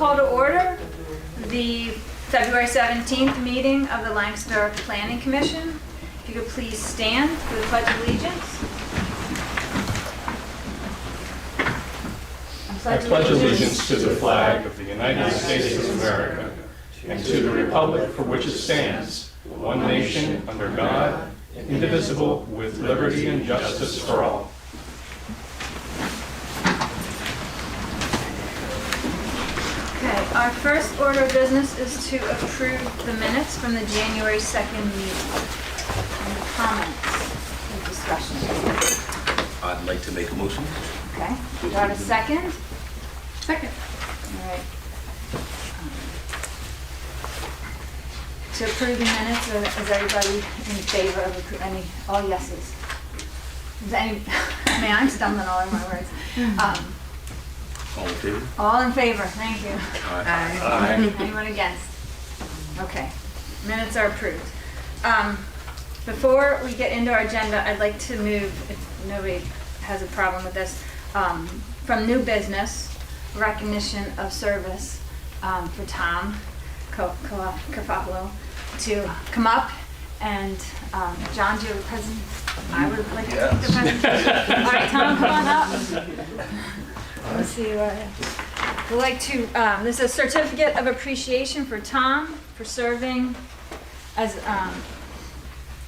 call to order the February 17th meeting of the Lancaster Planning Commission. If you could please stand for the Pledge of Allegiance. I pledge allegiance to the flag of the United States of America and to the republic for which it stands, one nation, under God, indivisible, with liberty and justice for all. Okay, our first order of business is to approve the minutes from the January 2nd meeting. Any comments or discussion? I'd like to make a motion. Okay, do I have a second? Second. All right. To approve the minutes, is everybody in favor of any, all yeses? Is any, I mean, I'm stumbling all over my words. All in favor? All in favor, thank you. Aye. Anyone against? Okay, minutes are approved. Before we get into our agenda, I'd like to move, if nobody has a problem with this, from new business, recognition of service for Tom Carfopolo to come up and, John, do you have a present? I would like to take the presentation. All right, Tom, come on up. Let's see. We'd like to, this is a certificate of appreciation for Tom for serving as,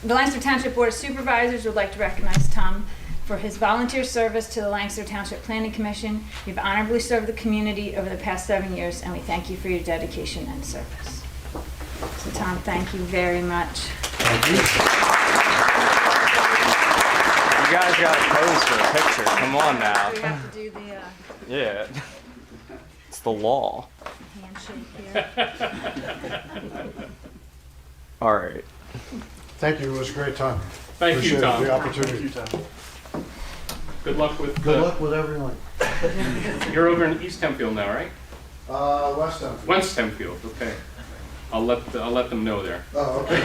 the Lancaster Township Board of Supervisors would like to recognize Tom for his volunteer service to the Lancaster Township Planning Commission. You've honorably served the community over the past 7 years, and we thank you for your dedication and service. So Tom, thank you very much. Thank you. You guys got to pose for a picture. Come on now. We have to do the Yeah. It's the law. handshake here. All right. Thank you, it was a great time. Thank you, Appreciate Tom. the opportunity. Good luck with, Good luck with everyone. you're over in East Hempfield now, right? West End. West Hempfield, okay. I'll let them know there. Oh, okay.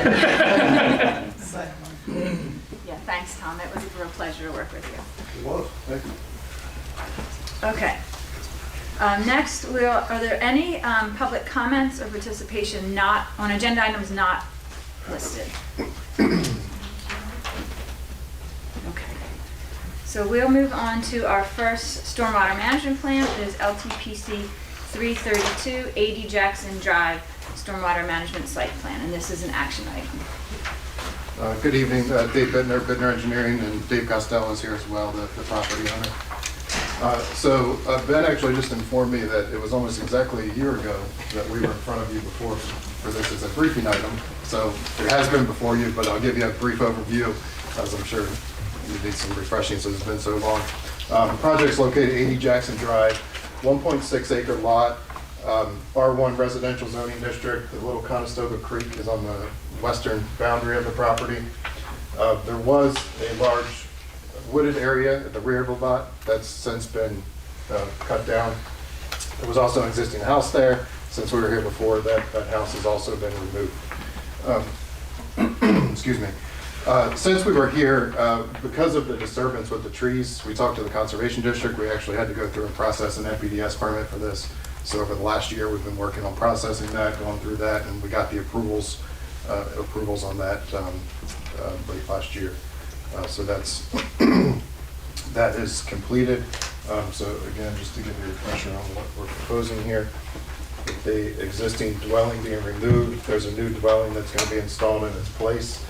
Yeah, thanks, Tom. It was a real pleasure to work with you. It was, thank you. Okay. Next, are there any public comments or participation not on agenda items not listed? Okay. So we'll move on to our first stormwater management plan. It is LTPC 332 80 Jackson Drive Stormwater Management Site Plan, and this is an action item. Good evening, Dave Bittner Engineering, and Dave Costello is here as well, the property owner. So Ben actually just informed me that it was almost exactly a year ago that we were in front of you before for this as a briefing item. So it has been before you, but I'll give you a brief overview, as I'm sure you need some refreshing since it's been so long. The project's located 80 Jackson Drive, 1.6 acre lot, R1 residential zoning district. The little Conestoga Creek is on the western boundary of the property. There was a large wooded area at the rear of the lot that's since been cut down. There was also an existing house there. Since we were here before, that house has also been removed. Excuse me. Since we were here, because of the disturbance with the trees, we talked to the Conservation District. We actually had to go through and process an NPDS permit for this. So over the last year, we've been working on processing that, going through that, and we got the approvals on that late last year. So that is completed. So again, just to give you a refresher on what we're proposing here, with the existing dwelling being removed, there's a new dwelling that's going to be installed in its place.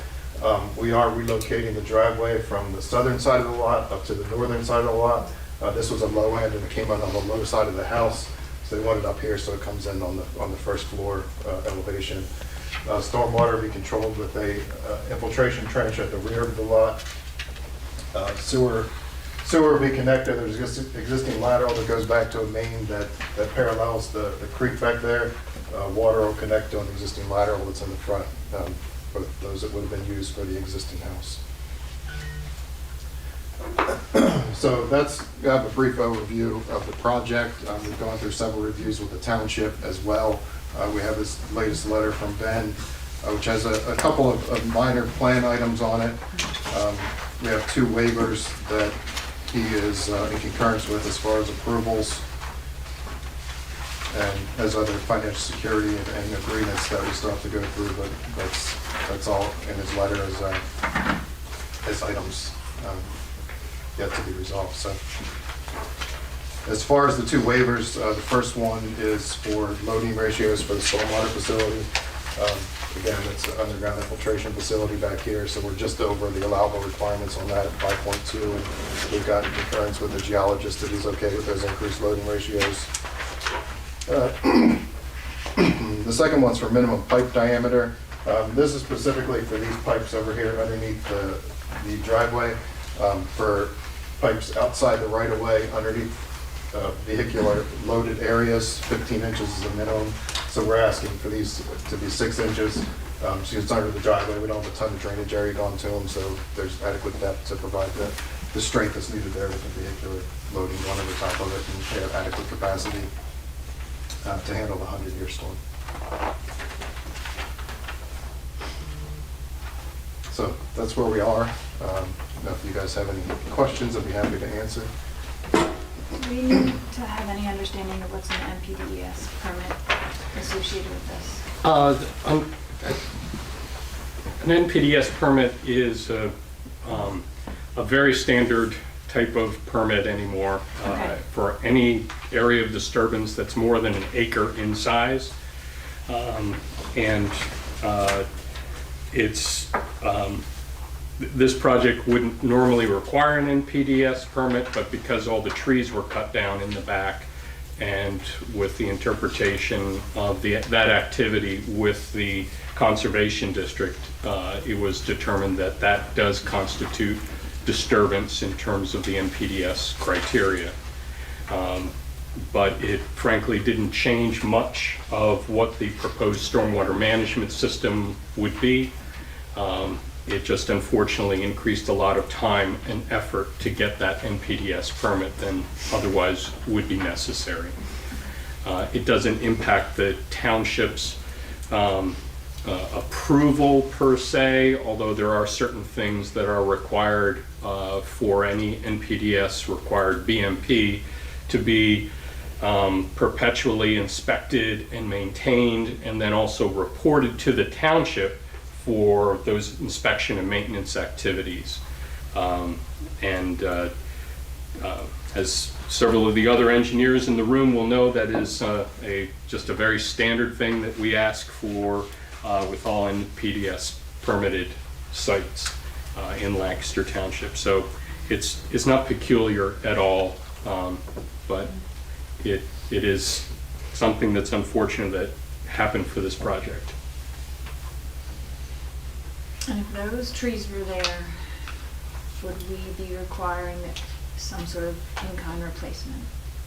We are relocating the driveway from the southern side of the lot up to the northern side of the lot. This was a low end and it came out on the low side of the house. So they want it up here so it comes in on the first floor elevation. Stormwater will be controlled with a infiltration trench at the rear of the lot. Sewer will be connected. There's existing lateral that goes back to a main that parallels the creek back there. Water will connect on the existing lateral that's in the front, for those that would have been used for the existing house. So that's, I have a brief overview of the project. We've gone through several reviews with the township as well. We have this latest letter from Ben, which has a couple of minor plan items on it. We have 2 waivers that he is in concurrence with as far as approvals. and has other financial security and agreements that we still have to go through, but that's all in his letter as items yet to be resolved. So, as far as the two waivers, the first one is for loading ratios for the stormwater facility. Again, it's an underground infiltration facility back here, so we're just over the allowable requirements on that at 5.2, and we've got concurrence with the geologist that he's okay with those increased loading ratios. The second one's for minimum pipe diameter. This is specifically for these pipes over here underneath the driveway, for pipes outside the right-of-way, underneath vehicular loaded areas. 15 inches is the minimum. So we're asking for these to be 6 inches. So it's under the driveway. We don't have a ton of drainage area going to them, so there's adequate depth to provide the strength that's needed there with the vehicular loading going over top of it, and they have adequate capacity to handle the 100-year storm. So that's where we are. If you guys have any questions, I'd be happy to answer. Do we need to have any understanding of what's an NPDES permit associated with this? An NPDES permit is a very standard type of permit anymore Okay. for any area of disturbance that's more than an acre in size. This project wouldn't normally require an NPDES permit, but because all the trees were cut down in the back, and with the interpretation of that activity with the Conservation District, it was determined that that does constitute disturbance in terms of the NPDES criteria. But it frankly didn't change much of what the proposed stormwater management system would be. It just unfortunately increased a lot of time and effort to get that NPDES permit than otherwise would be necessary. It doesn't impact the township's approval per se, although there are certain things that are required for any NPDES required BMP to be perpetually inspected and maintained, and then also reported to the township for those inspection and maintenance activities. As several of the other engineers in the room will know, that is just a very standard thing that we ask for with all NPDES permitted sites in Lancaster Township. So it's not peculiar at all, but it is something that's unfortunate that happened for this project. And if those trees were there, would we be requiring some sort of in-kind replacement?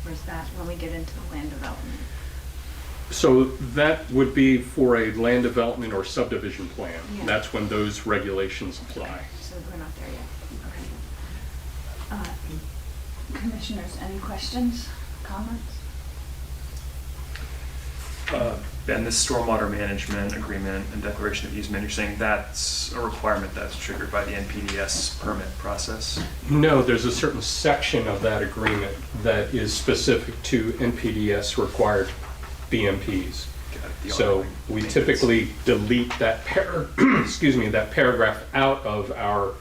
Or is that when we get into the land development? So that would be for a land development or subdivision plan. Yeah. That's when those regulations apply. So we're not there yet. Okay. Commissioners, any questions, comments? And this stormwater management agreement and declaration of easement, you're saying that's a requirement that's triggered by the NPDES permit process? No, there's a certain section of that agreement that is specific to NPDES required BMPs. Got it, the So ongoing we maintenance. typically delete that that paragraph out of our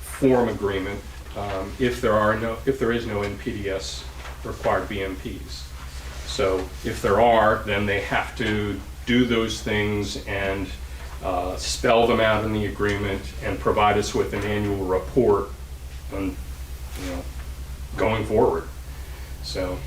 form agreement if there is no NPDES required BMPs. So if there are, then they have to do those things and spell them out in the agreement and provide us with an annual report on, going forward. So.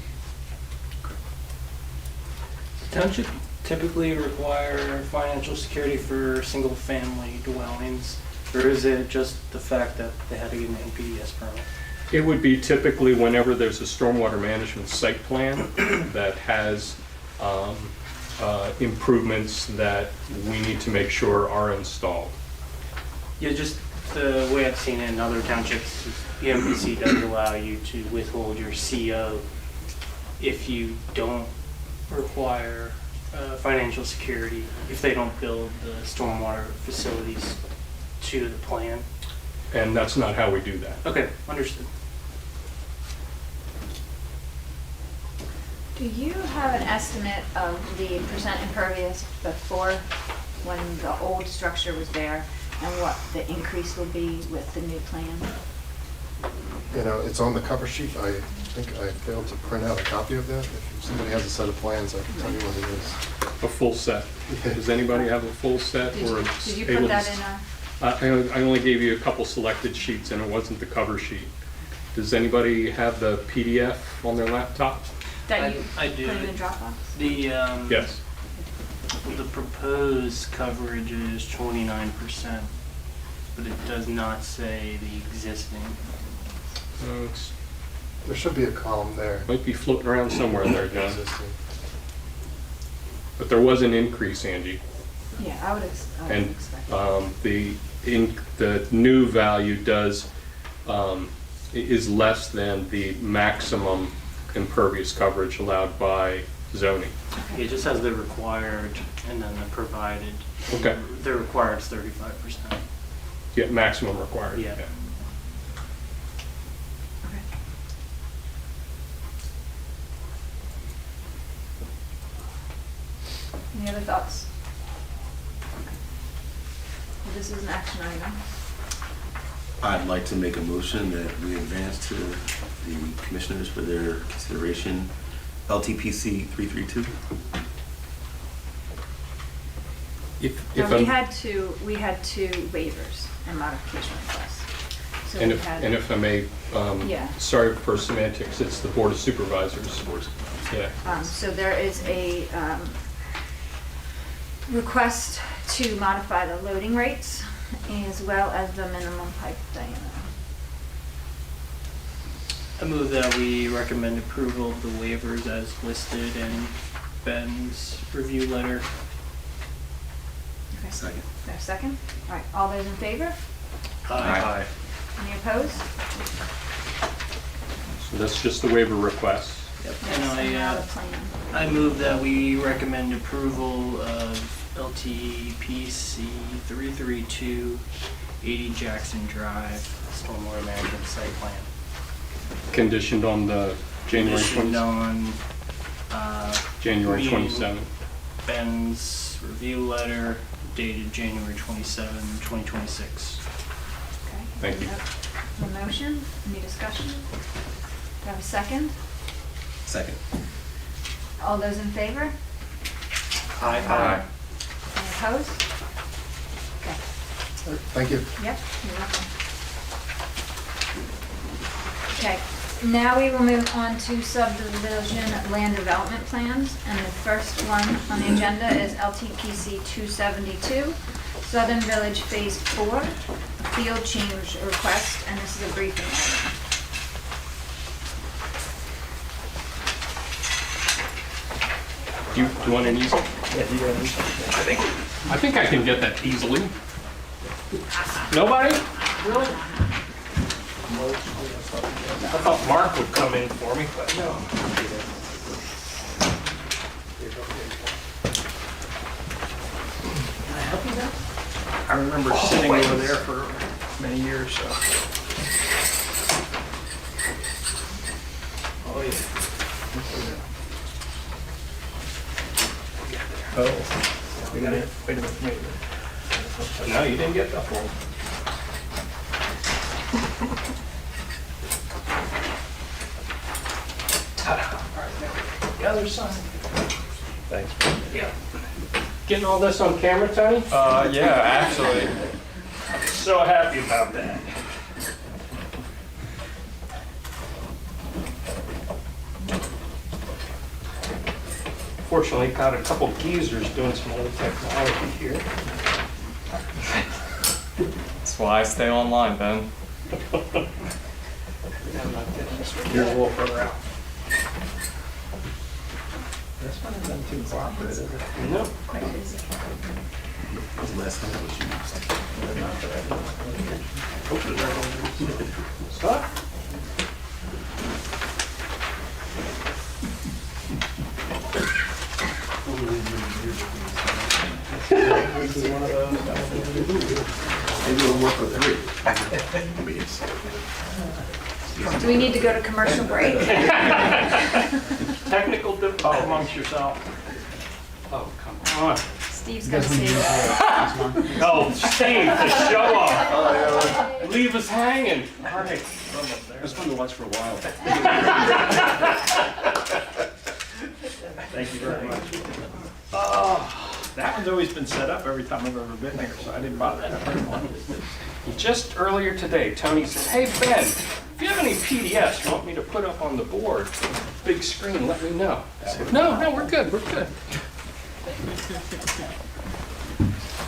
Township typically require financial security for single-family dwellings, or is it just the fact that they had to get an NPDES permit? It would be typically whenever there's a stormwater management site plan that has improvements that we need to make sure are installed. Yeah, just the way I've seen it in other townships, the MPC does allow you to withhold your CO if you don't require financial security, if they don't build the stormwater facilities to the plan. And that's not how we do that. Okay, understood. Do Do you have an estimate of the percent impervious before, when the old structure was there, and what the increase will be with the new plan? You know, it's on the cover sheet. I think I failed to print out a copy of that. If somebody has a set of plans, I can tell you what it is. A full set. Does anybody have a full set? Did or you, is did you able put that to- in a? I only gave you a couple selected sheets and it wasn't the cover sheet. Does anybody have the PDF on their laptop? That you I put do. in the Dropbox? The, Yes. the proposed coverage is 29%, but it does not say the existing. It's There should be a column there. might be floating around somewhere there, John. Existing. But there was an increase, Angie. Yeah, I would And expect that. the new value is less than the maximum impervious coverage allowed by zoning. It just has the required and then the provided. Okay. The required is 35%. Yeah, maximum required. Yeah. Okay. Any other thoughts? Well, this is an action item. I'd like to make a motion that we advance to the commissioners for their consideration LTPC 332. No, we had two waivers and modification requests. So And we if, had- and if I may, Yeah. sorry for semantics, it's the Board of Supervisors. Yeah. So there is a request to modify the loading rates as well as the minimum pipe diameter. I move that we recommend approval of the waivers as listed in Ben's review letter. Okay. Second. There a second? All right, all those in favor? Aye. Any opposed? So that's just the waiver request. Yep. Yes, and now the plan. I move that we recommend approval of LTPC 332, 80 Jackson Drive, stormwater management site plan. Conditioned on the January Conditioned 20, on, January meeting 27th. Ben's review letter dated January 27, 2026. Okay. Thank you. We have a motion, any discussion? Do I have a second? Second. All those in favor? Aye. Any opposed? Okay. Thank you. Yep, you're welcome. Okay, now we will move on to subdivision land development plans, and the first one on the agenda is LTPC 272, Southern Village Phase 4, a field change request, and this is a briefing item. Do you want an easel? Yeah, do you want an easel? I think I can get that easily. Nobody? Really? I thought Mark would come in for me, but no. Can I help you there? I remember sitting over there for many years, so. Oh, yeah. Oh, wait a minute. No, you didn't get that one. The other side. Thanks. Yeah. Getting all this on camera, Tony? Yeah, actually. So happy about that. Fortunately, got a couple geezers doing some old technology here. That's why I stay online, Ben. Here's a little further out. This one isn't too cooperative, is it? No. Quite busy. Was last time it was used. Stop. This is one of those. Maybe it'll work with three. I mean, Do we need to go to commercial break? technical difficulty amongst yourself? Oh, come on. Steve's gonna see it. Oh, Steve, to show off. Leave us hanging. All right. It was fun to watch for a while. Thank you very much. Oh, that one's always been set up every time I've ever been here, so I didn't bother covering one. Just earlier today, Tony said, "Hey Ben, if you have any PDFs you want me to put up on the board, big screen, let me know." I said, no, we're good, we're good.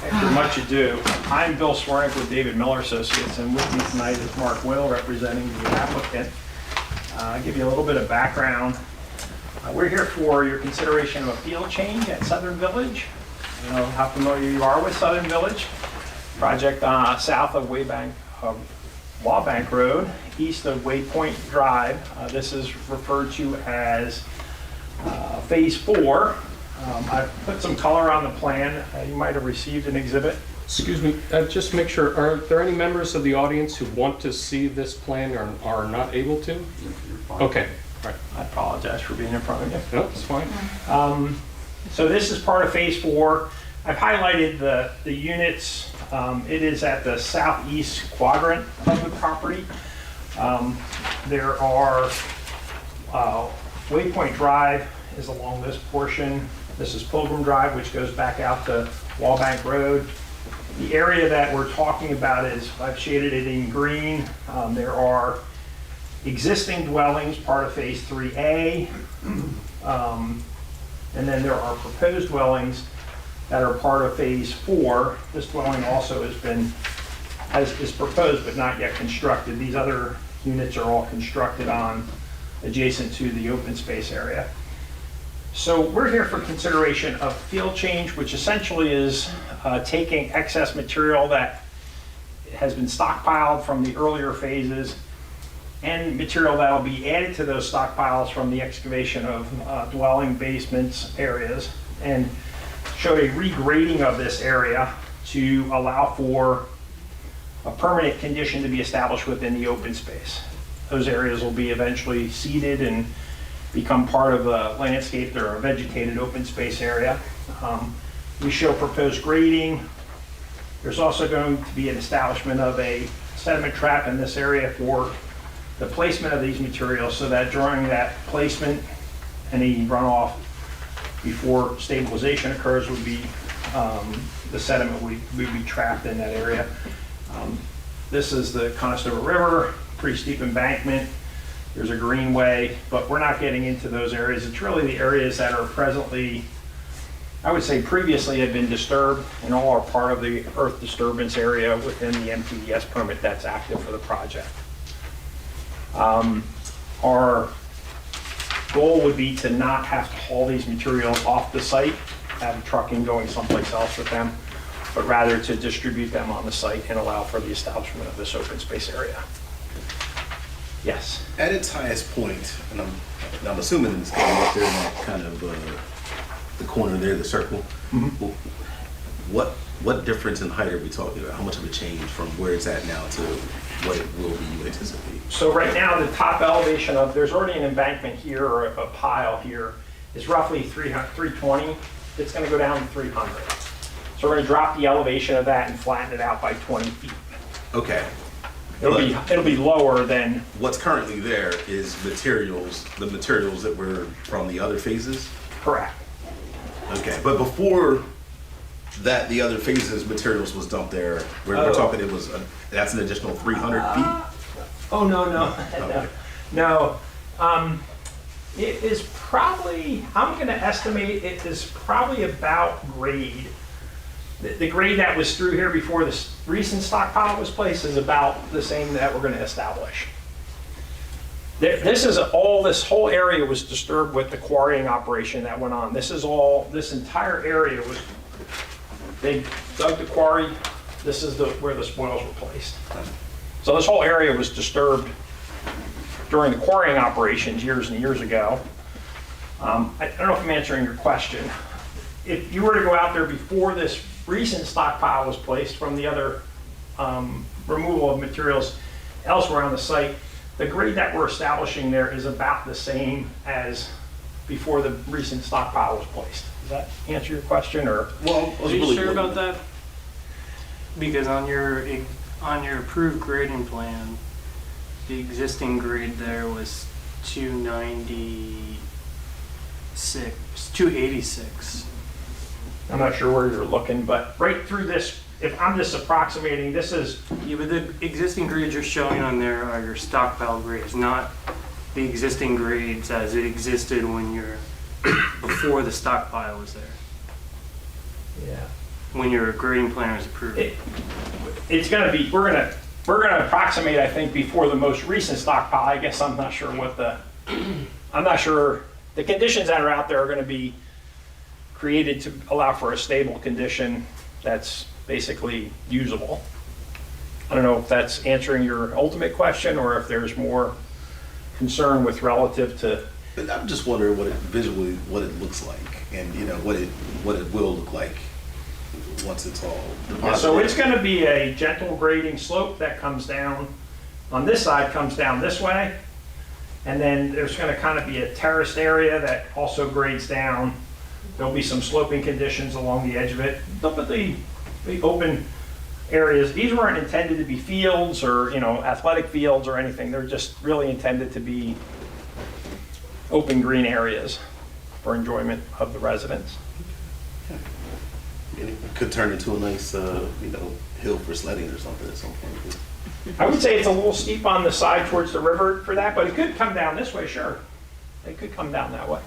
After much ado, I'm Bill Swarnick with David Miller Associates, and with me tonight is Mark Will representing the applicant. I'll give you a little bit of background. We're here for your consideration of a field change at Southern Village. I don't know how familiar you are with Southern Village. Project south of Wawbank Road, east of Waypoint Drive. This is referred to as Phase 4. I've put some color on the plan. You might have received an exhibit. Excuse me, just make sure, are there any members of the audience who want to see this plan or are not able to? Okay, all right. I apologize for being in front of you. No, it's fine. So this is part of Phase 4. I've highlighted the units. It is at the southeast quadrant of the property. There are, Waypoint Drive is along this portion. This is Pilgrim Drive, which goes back out to Wawbank Road. The area that we're talking about is, I've shaded it in green. There are existing dwellings, part of Phase 3A. And then there are proposed dwellings that are part of Phase 4. This dwelling also is proposed but not yet constructed. These other units are all constructed on adjacent to the open space area. So we're here for consideration of field change, which essentially is taking excess material that has been stockpiled from the earlier phases and material that will be added to those stockpiles from the excavation of dwelling basements areas, and show a regrading of this area to allow for a permanent condition to be established within the open space. Those areas will be eventually seeded and become part of a landscaped or a vegetated open space area. We show proposed grading. There's also going to be an establishment of a sediment trap in this area for the placement of these materials, so that during that placement, any runoff before stabilization occurs would be, the sediment would be trapped in that area. This is the Conestoga River, pretty steep embankment. There's a greenway, but we're not getting into those areas. It's really the areas that are presently, I would say previously had been disturbed, and all are part of the earth disturbance area within the MPDS permit that's active for the project. Our goal would be to not have to haul these materials off the site, have trucking going someplace else with them, but rather to distribute them on the site and allow for the establishment of this open space area. Yes. At its highest point, and I'm assuming it's going up there in that kind of the corner there, the circle. Mm-hmm. What difference in height are we talking about? How much of a change from where it's at now to what it will be, you anticipate? So right now, the top elevation of, there's already an embankment here, or a pile here, is roughly 320. It's going to go down to 300. So we're going to drop the elevation of that and flatten it out by 20 feet. Okay. It'll be lower than, What's currently there is materials, the materials that were from the other phases? correct. Okay, but before that, the other phases materials was dumped there, we're talking that's an additional 300 feet? Oh, no. Okay. No. It is probably, I'm going to estimate it is probably about grade. The grade that was through here before this recent stockpile was placed is about the same that we're going to establish. This whole area was disturbed with the quarrying operation that went on. This entire area was, they dug the quarry. This is where the spoils were placed. So this whole area was disturbed during the quarrying operations years and years ago. I don't know if I'm answering your question. If you were to go out there before this recent stockpile was placed from the other removal of materials elsewhere on the site, the grade that we're establishing there is about the same as before the recent stockpile was placed. Does that answer your question, or? Well, Are you sure about that? Because on your approved grading plan, the existing grade there was 286. I'm not sure where you're looking, but right through this, if I'm just approximating, this is, Yeah, but the existing grades you're showing on there are your stockpile grades, not the existing grades as it existed when before the stockpile was there, yeah. when your grading plan was approved. It's gonna be, we're gonna approximate, I think, before the most recent stockpile. I guess I'm not sure what I'm not sure, the conditions that are out there are gonna be created to allow for a stable condition that's basically usable. I don't know if that's answering your ultimate question or if there's more concern with relative to. But I'm just wondering what it looks like, and what it will look like once it's all deposited. So it's going to be a gentle grading slope that comes down on this side, comes down this way, and then there's going to kind of be a terraced area that also grades down. There'll be some sloping conditions along the edge of it. But the open areas, these weren't intended to be fields or athletic fields or anything. They're just really intended to be open green areas for enjoyment of the residents. And it could turn into a nice, hill for sledding or something at some point. I would say it's a little steep on the side towards the river for that, but it could come down this way, sure. It could come down that way.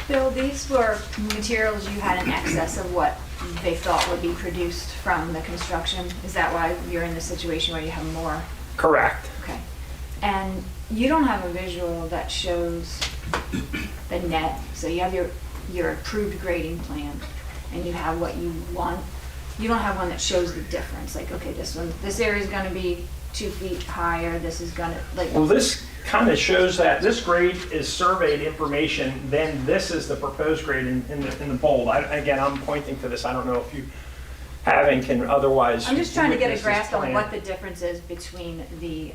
Bill, these were materials you had in excess of what they thought would be produced from the construction? Is that why you're in the situation where you have more? Correct. Okay. And you don't have a visual that shows the net, so you have your approved grading plan, and you have what you want. You don't have one that shows the difference, like, okay, this area is gonna be 2 feet higher, this is gonna, like. Well, this kind of shows that this grade is surveyed information, then this is the proposed grade in the bold. Again, I'm pointing to this, I don't know if you have and can otherwise. I'm just trying to get a witness this grasp on plan. what the difference is between the,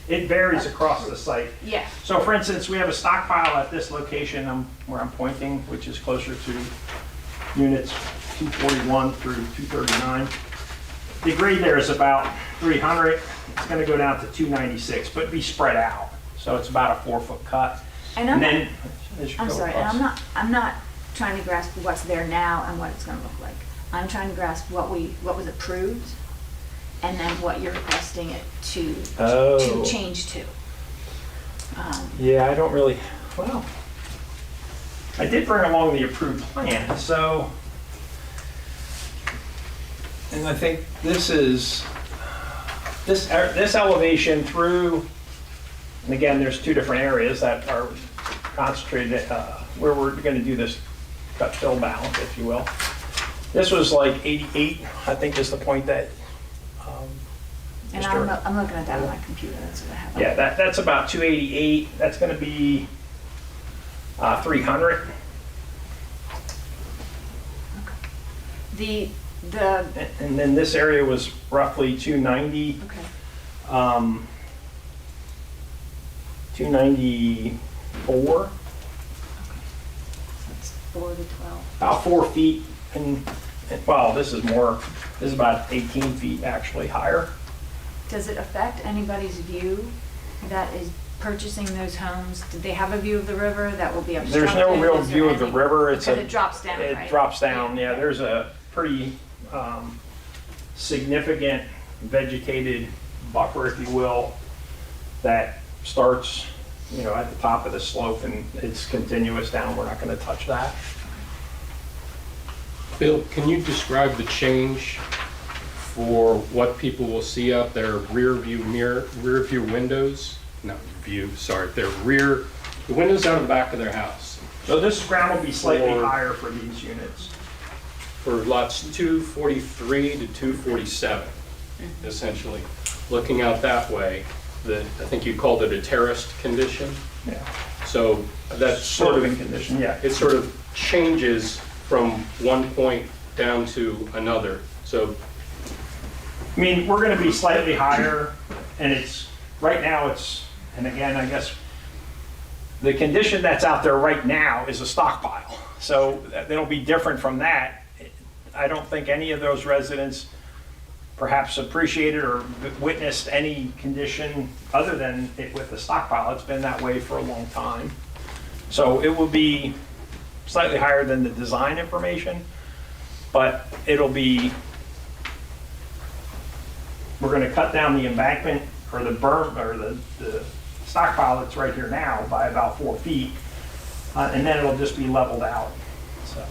It varies across the site. yeah. So for instance, we have a stockpile at this location where I'm pointing, which is closer to units 241 through 239. The grade there is about 300. It's going to go down to 296, but be spread out. So it's about a 4-foot cut. And And then as you I'm go sorry, across- and I'm not trying to grasp what's there now and what it's gonna look like. I'm trying to grasp what was approved, and then what you're requesting it to Oh. change to. Yeah, I don't really, well, I did bring along the approved plan, so, and I think this is, this elevation through, and again, there's 2 different areas that are concentrated, where we're gonna do this cut fill balance, if you will. This was like 88, I think is the point that, And Mr. I'm looking at that on my computer, that's what I have. Yeah, that's about 288. That's going to be 300. The, And then this area was roughly 290, okay, 294, that's 4 to 12. about 4 feet. And well, this is about 18 feet actually higher. Does it affect anybody's view that is purchasing those homes? Did they have a view of the river that will be obstructed? There's no real Is there view of the any- river. Because it drops down, right? It drops down, yeah. There's a pretty significant vegetated buffer, if you will, that starts, at the top of the slope and it's continuous down. We're not going to touch that. Bill, can you describe the change for what people will see out their rear view windows? Not view, sorry, the windows out of the back of their house. So this ground will be slightly Or- higher for these units. For lots 243 to 247, essentially. Looking out that way, I think you called it a terraced condition. Yeah. So that's sort Sloping of, condition, yeah. it sort of changes from one point down to another. So I mean, we're going to be slightly higher, and right now, and again, I guess The condition that's out there right now is a stockpile. So it'll be different from that. I don't think any of those residents perhaps appreciated or witnessed any condition other than it with the stockpile. It's been that way for a long time. So it will be slightly higher than the design information, but it'll be, we're gonna cut down the embankment or the berm or the stockpile that's right here now by about 4 feet. And then it'll just be leveled out, so.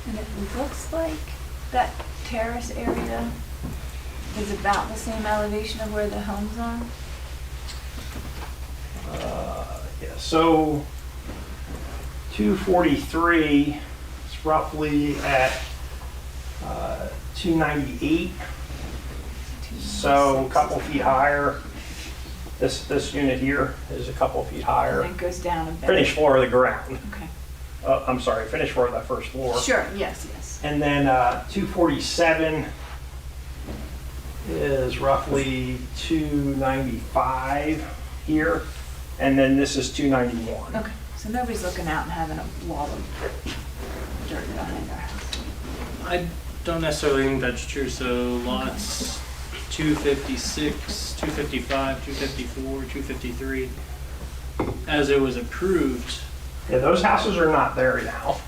And it looks like that terrace area is about the same elevation of where the homes are. Yeah, so 243 is roughly at 298, so a couple feet higher. This unit here is a couple feet higher. And it goes down a bit. Finished floor of the ground. Okay. I'm sorry, finished floor of that first floor. Sure, yes, yes. And then 247 is roughly 295 here, and then this is 291. Okay, so nobody's looking out and having a wall of dirt behind their house. I don't necessarily think that's true. So lots 256, 255, 254, 253, as it was approved. Yeah, those houses are not there now,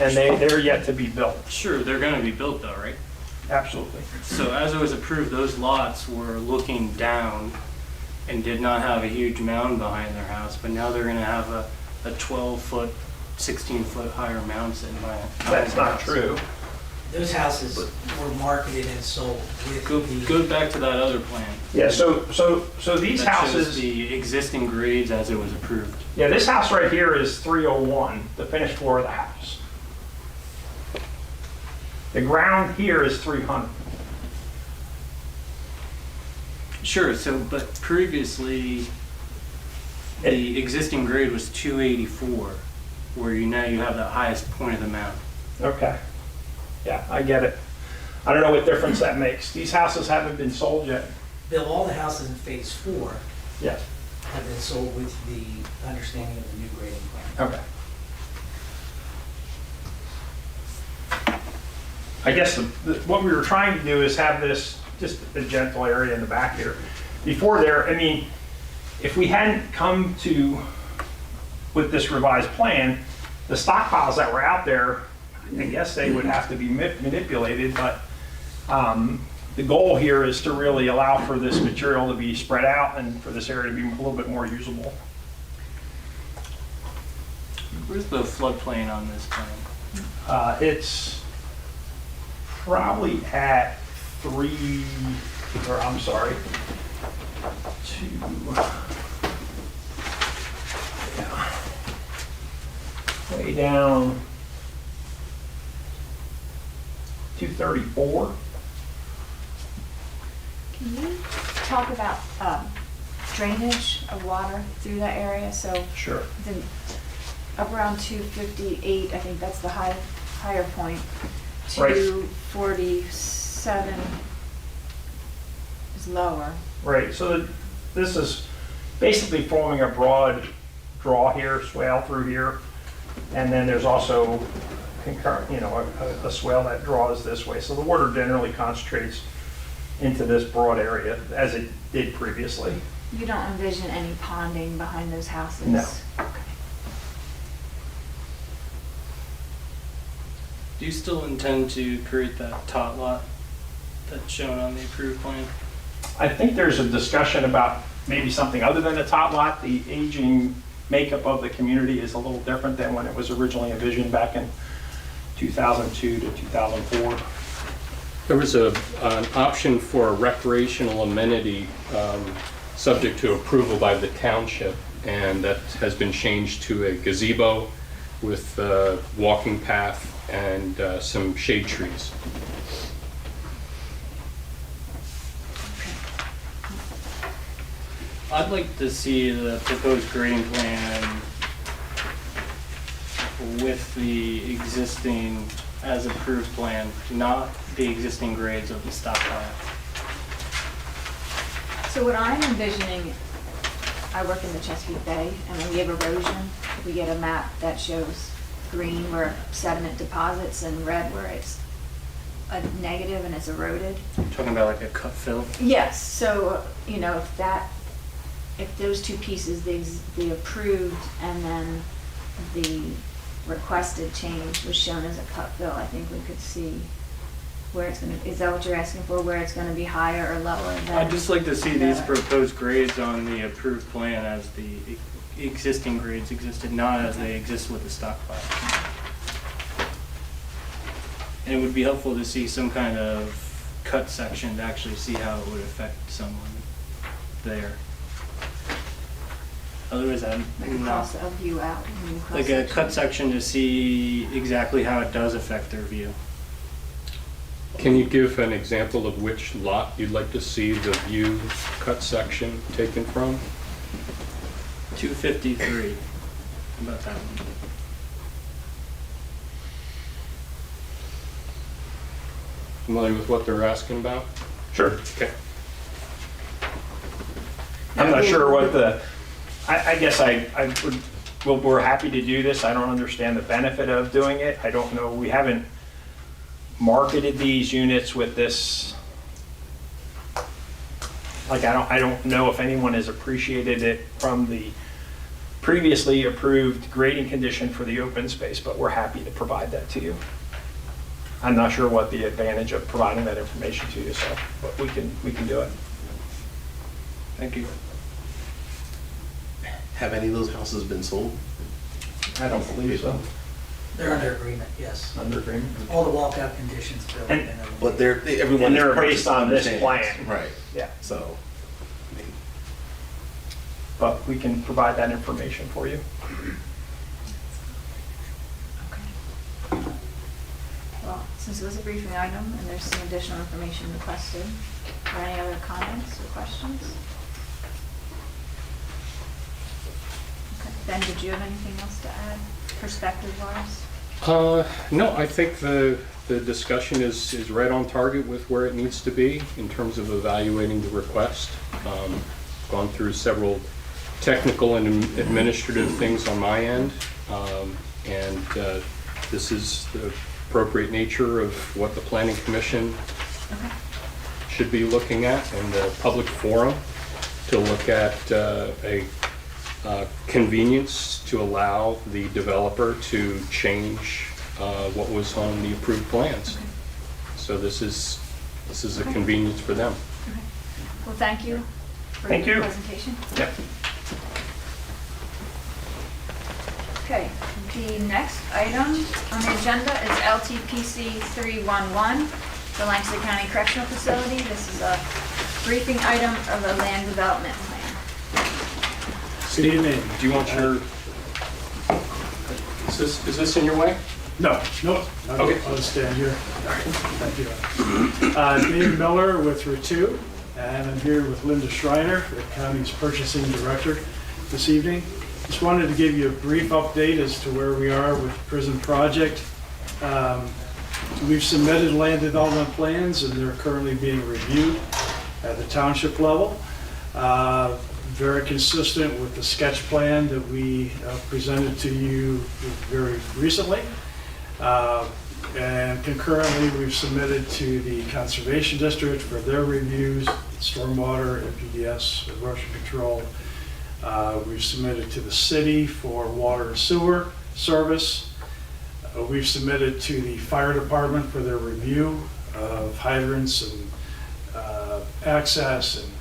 and they're yet to be built. Sure, they're going to be built though, right? Absolutely. So as it was approved, those lots were looking down and did not have a huge mound behind their house, but now they're going to have a 12-foot, 16-foot higher mound sitting behind. That's not true. Those houses were marketed and sold with Go back to that other plan. Yeah, so these That shows houses, the existing grades as it was approved. yeah, this house right here is 301, the finished floor of the house. The ground here is 300. Sure, so, but previously, the existing grade was 284, where now you have the highest point of the mound. Okay. Yeah, I get it. I don't know what difference that makes. These houses haven't been sold yet. Bill, all the houses in phase 4 Yes. have been sold with the understanding of the new grading plan. Okay. I guess what we were trying to do is have this, just a gentle area in the back here. Before there, I mean, if we hadn't come to, with this revised plan, the stockpiles that were out there, I guess they would have to be manipulated, but the goal here is to really allow for this material to be spread out and for this area to be a little bit more usable. Where's the floodplain on this plan? It's probably at 3, or I'm sorry, 2, yeah, way down 234. Can you talk about drainage of water through that area? So Sure. then up around 258, I think that's the higher point. Right. 247 is lower. Right, so this is basically forming a broad draw here, swale through here, and then there's also concurrent, a swale that draws this way. So the water generally concentrates into this broad area as it did previously. You don't envision any ponding behind those houses? No. Okay. Do you still intend to create that tot lot that's shown on the approved plan? I think there's a discussion about maybe something other than a tot lot. The aging makeup of the community is a little different than when it was originally envisioned back in 2002 to 2004. There was an option for a recreational amenity subject to approval by the township, and that has been changed to a gazebo with a walking path and some shade trees. I'd like to see the proposed grading plan with the existing as approved plan, not the existing grades of the stockpile. So what I'm envisioning I work in the Chesapeake Bay, and when we have erosion, we get a map that shows green where sediment deposits and red where it's a negative and it's eroded. Talking about like a cut fill? Yes, so, you know, if those two pieces, the approved and then the requested change was shown as a cut fill, I think we could see where it's gonna, is that what you're asking for, where it's gonna be higher or lower than? I'd just like to see these the- proposed grades on the approved plan as the existing grades existed, not as they exist with the stockpile. And it would be helpful to see some kind of cut section to actually see how it would affect someone there. Otherwise, I'm Like a not, cross a view out. I mean, cross like a section. cut section to see exactly how it does affect their view. Can you give an example of which lot you'd like to see the view cut section taken from? 253, how about that one? Familiar with what they're asking about? Sure. Okay. I'm not sure what the, I guess I would, well, we're happy to do this. I don't understand the benefit of doing it. I don't know, we haven't marketed these units with this. Like, I don't know if anyone has appreciated it from the previously approved grading condition for the open space, but we're happy to provide that to you. I'm not sure what the advantage of providing that information to you, so, but we can do it. Thank you. Have any of those houses been sold? I don't believe so. They're under agreement, yes. Under agreement. All the walkout conditions, Bill, have And- been eliminated. But everyone. And that's they're purchased based on this understands. plan. Right, Yeah, so, I mean, but we can provide that information for you. Okay. Well, since it was a briefing item and there's some additional information requested, are any other comments or questions? Okay. Ben, did you have anything else to add, perspective-wise? No, I think the discussion is right on target with where it needs to be in terms of evaluating the request. Gone through several technical and administrative things on my end, and this is the appropriate nature of what the Planning Commission Okay. should be looking at, and the public forum to look at a convenience to allow the developer to change what was on the approved plans. Okay. So this is a convenience for them. Okay. Well, thank you for Thank your you. presentation. Yep. Okay, the next item on the agenda is LTPC 311, the Lancaster County Correctional Facility. This is a briefing item of the land development plan. Good evening. Do you want your, is this in your way? No, Okay. I'll stand here. Thank you. Dave Miller with Route 2, and I'm here with Linda Schreiner, the county's purchasing director this evening. Just wanted to give you a brief update as to where we are with the prison project. We've submitted land development plans, and they're currently being reviewed at the township level. Very consistent with the sketch plan that we presented to you very recently. And concurrently, we've submitted to the Conservation District for their reviews, stormwater, MPDS, erosion control. We've submitted to the city for water and sewer service. We've submitted to the fire department for their review of hydrants and access and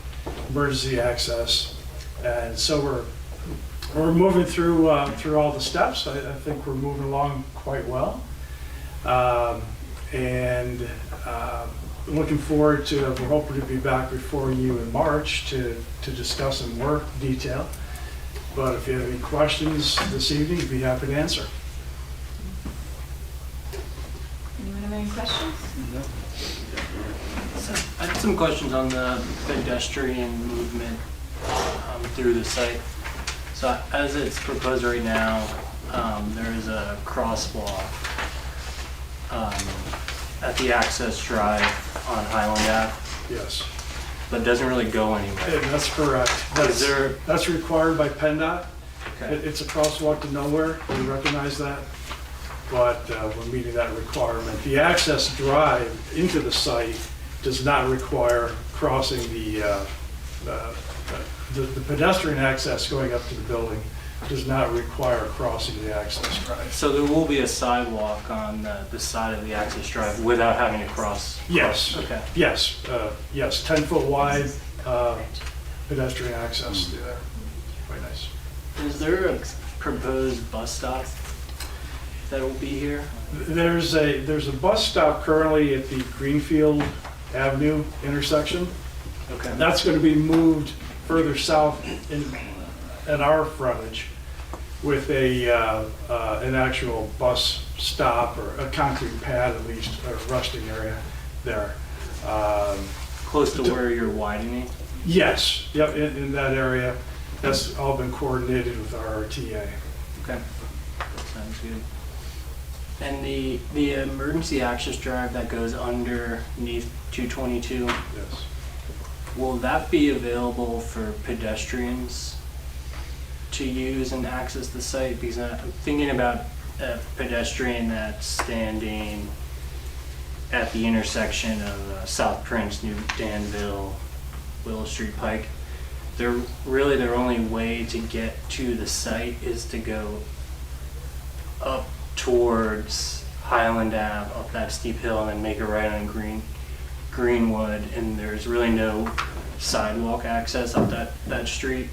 emergency access. And so we're moving through all the steps. I think we're moving along quite well. And looking forward to, we're hoping to be back before you in March to discuss in more detail. But if you have any questions this evening, I'd be happy to answer. Anyone have any questions? So I had some questions on the pedestrian movement through the site. So as it's proposed right now, there is a crosswalk at the access drive on Highland Ave. Yes. but doesn't really go anywhere. Yeah, that's correct. Is there, That's required by PennDOT. okay. It's a crosswalk to nowhere, we recognize that, but we're meeting that requirement. The access drive into the site does not require crossing the pedestrian access going up to the building does not require crossing the access drive. So there will be a sidewalk on the side of the access drive without having to cross? Yes, Okay. yes, yes, 10-foot wide pedestrian access through there. Quite nice. Is there a proposed bus stop that will be here? There's a bus stop currently at the Greenfield Avenue intersection. Okay. That's going to be moved further south in our frontage with an actual bus stop or a concrete pad at least, or resting area there. Close to where you're widening? Yes, yep, in that area. That's all been coordinated with our RTA. Okay, that sounds good. And the emergency access drive that goes underneath 222, Yes. will that be available for pedestrians to use and access the site? Because I'm thinking about a pedestrian that's standing at the intersection of South Prince, New Danville, Willow Street Pike. Their only way to get to the site is to go up towards Highland Ave, up that steep hill, and then make a right on Greenwood, and there's really no sidewalk access up that street.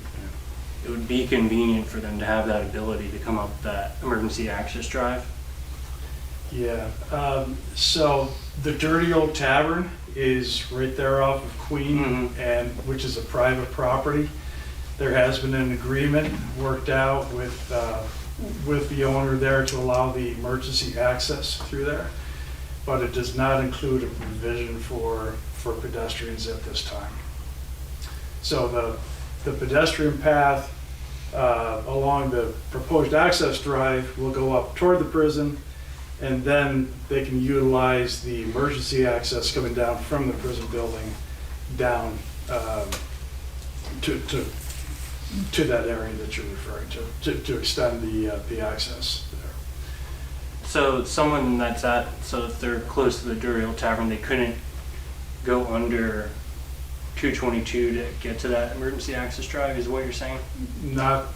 It would be convenient for them to have that ability to come up that emergency access drive. Yeah, so the Dirty Old Tavern is right there off of Queen, and which is a private property. There has been an agreement worked out with the owner there to allow the emergency access through there, but it does not include a provision for pedestrians at this time. So the pedestrian path along the proposed access drive will go up toward the prison, and then they can utilize the emergency access coming down from the prison building down to that area that you're referring to extend the access there. So someone so if they're close to the Dirty Old Tavern, they couldn't go under 222 to get to that emergency access drive, is what you're saying? Not,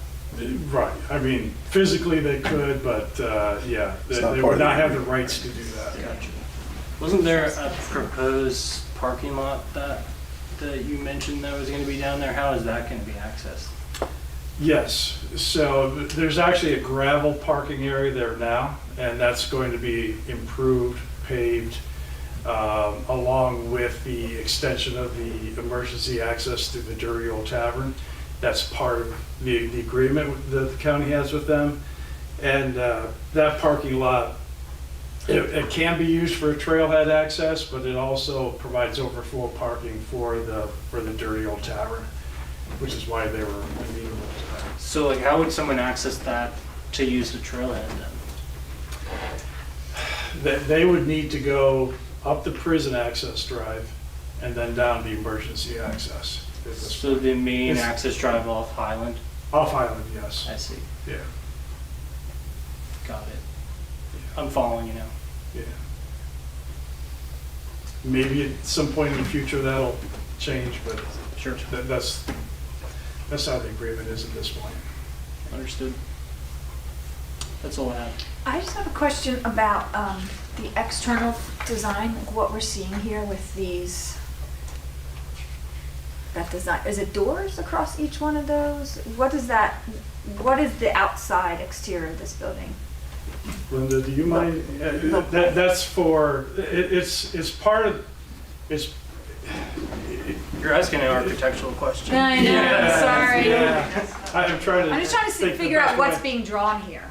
right, I mean, physically they could, but yeah, they would not have the rights to do that. Gotcha. Wasn't there a proposed parking lot that you mentioned that was going to be down there? How is that going to be accessed? Yes, so there's actually a gravel parking area there now, and that's going to be improved, paved, along with the extension of the emergency access to the Dirty Old Tavern. That's part of the agreement that the county has with them. And that parking lot, it can be used for trailhead access, but it also provides overflow parking for the Dirty Old Tavern, which is why they were amenable to that. So like, how would someone access that to use the trailhead then? They would need to go up the prison access drive and then down the emergency access. So the main access drive off Highland? Off Highland, yes. I see. Yeah, Got it. I'm following you now. yeah. Maybe at some point in the future that'll change, but Sure. that's how the agreement is at this point. Understood. That's all I have. I just have a question about the external design, like what we're seeing here with that design. Is it doors across each one of those? What is the outside exterior of this building? Linda, do you mind? That's for, it's part of, it's. You're asking an architectural question. I know, Yeah, sorry. yeah. I'm trying to. I'm just trying to think the figure out best what's way. being drawn here.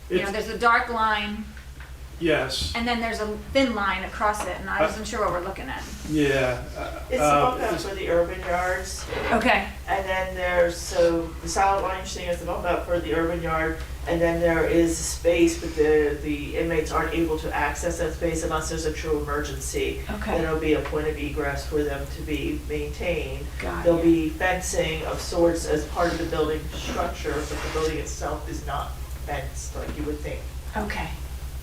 You know, It's- there's a dark line, Yes, and then there's a thin line across it, and I wasn't sure what we're looking at. yeah. It's the bump out for the urban yards, Okay, and then there's, so the solid line you're seeing is the bump out for the urban yard, And then there is space, but the inmates aren't able to access that space unless there's a true emergency. Okay. Then there'll be a point of egress for them to be maintained. Got There'll it. be fencing of sorts as part of the building structure, but the building itself is not fenced like you would think. Okay,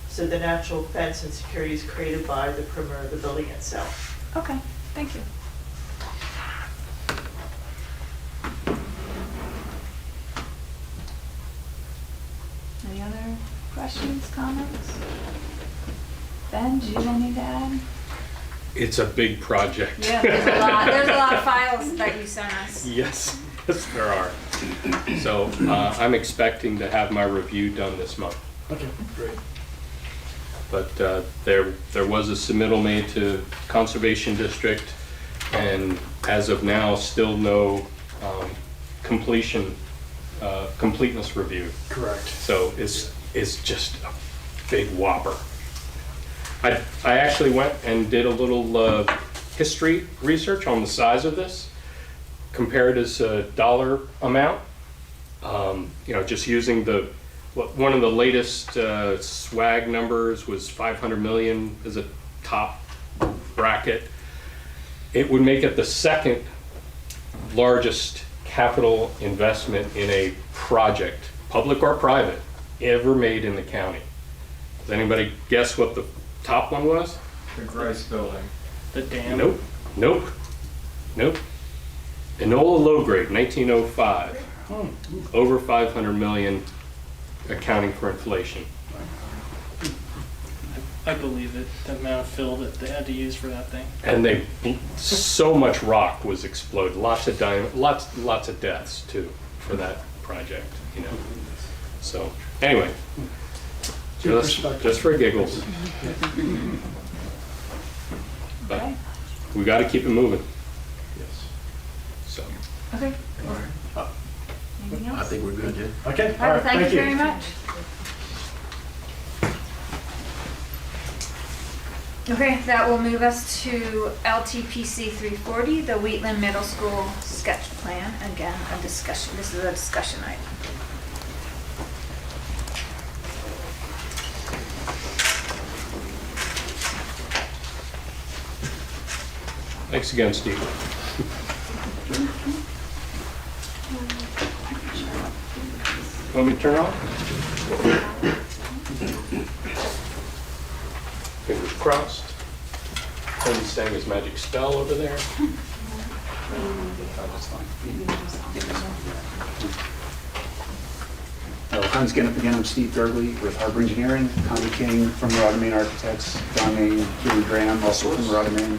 So the natural fence and security is created by the perimeter of the building itself. okay, thank you. Any other questions, comments? Ben, do you have anything to add? It's a big project. Yeah, there's a lot of files that you sent us. Yes, yes, there are. So I'm expecting to have my review done this month. Okay, great. But there was a submittal made to Conservation District, and as of now, still no completeness review. Correct. So it's just a big whopper. I actually went and did a little history research on the size of this, compared as a dollar amount. Just using one of the latest swag numbers was 500 million as a top bracket. It would make it the second largest capital investment in a project, public or private, ever made in the county. Does anybody guess what the top one was? The Grice building. The dam. Nope. Enola Low Grade, 1905. Over 500 million, accounting for inflation. I believe it, the amount of fill that they had to use for that thing. And so much rock was exploded, lots of deaths too for that project, So anyway, just for giggles. But Okay. we got to keep it moving. Yes. So Okay. Anything I else? think we're good, yeah. Okay, All right, thank you very much. Okay, that will move us to LTPC 340, the Wheatland Middle School sketch plan. Again, a discussion, this is a discussion item. thanks again, Steve. Want me to turn on? Fingers crossed. Tony's saying his magic spell over there. Once again, I'm Steve Gergley with Harbor Engineering, Connie King from Murata Maine Architects, Don Main, Julie Graham, also from Murata Maine.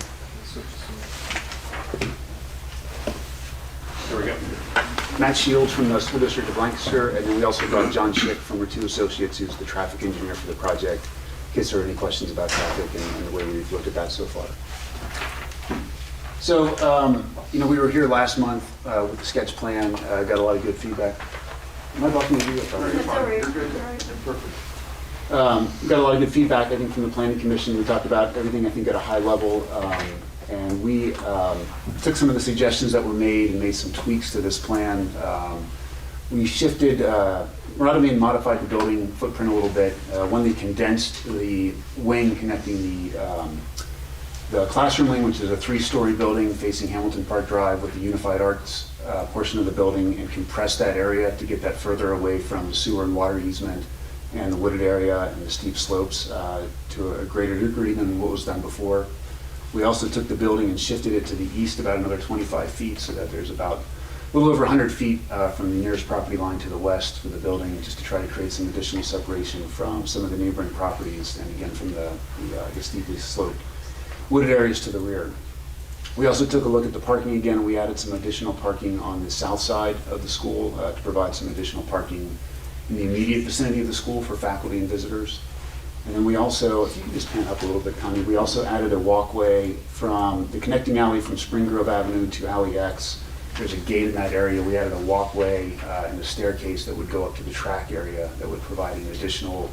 There we go. Matt Shields from the School District of Lancaster, and then we also brought John Schick from Ratu Associates, who's the traffic engineer for the project, in case there are any questions about traffic and the way we've looked at that so far. So, we were here last month with the sketch plan, got a lot of good feedback. Am I blocking the video? That's all right. Perfect. Got a lot of good feedback, I think, from the Planning Commission. We talked about everything, I think, at a high level. And we took some of the suggestions that were made and made some tweaks to this plan. We shifted, Murata Maine modified the building footprint a little bit. One, they condensed the wing connecting the classroom wing, which is a 3-story building facing Hamilton Park Drive with the Unified Arts portion of the building, and compressed that area to get that further away from the sewer and water easement and the wooded area and the steep slopes to a greater degree than what was done before. We also took the building and shifted it to the east about another 25 feet so that there's about a little over 100 feet from the nearest property line to the west for the building, just to try to create some additional separation from some of the neighboring properties and again from the steeply sloped wooded areas to the rear. We also took a look at the parking again. We added some additional parking on the south side of the school to provide some additional parking in the immediate vicinity of the school for faculty and visitors. And then we also, if you can just pan up a little bit, Connie, we also added a walkway from the connecting alley from Spring Grove Avenue to Alley X. There's a gate in that area. We added a walkway and a staircase that would go up to the track area that would provide an additional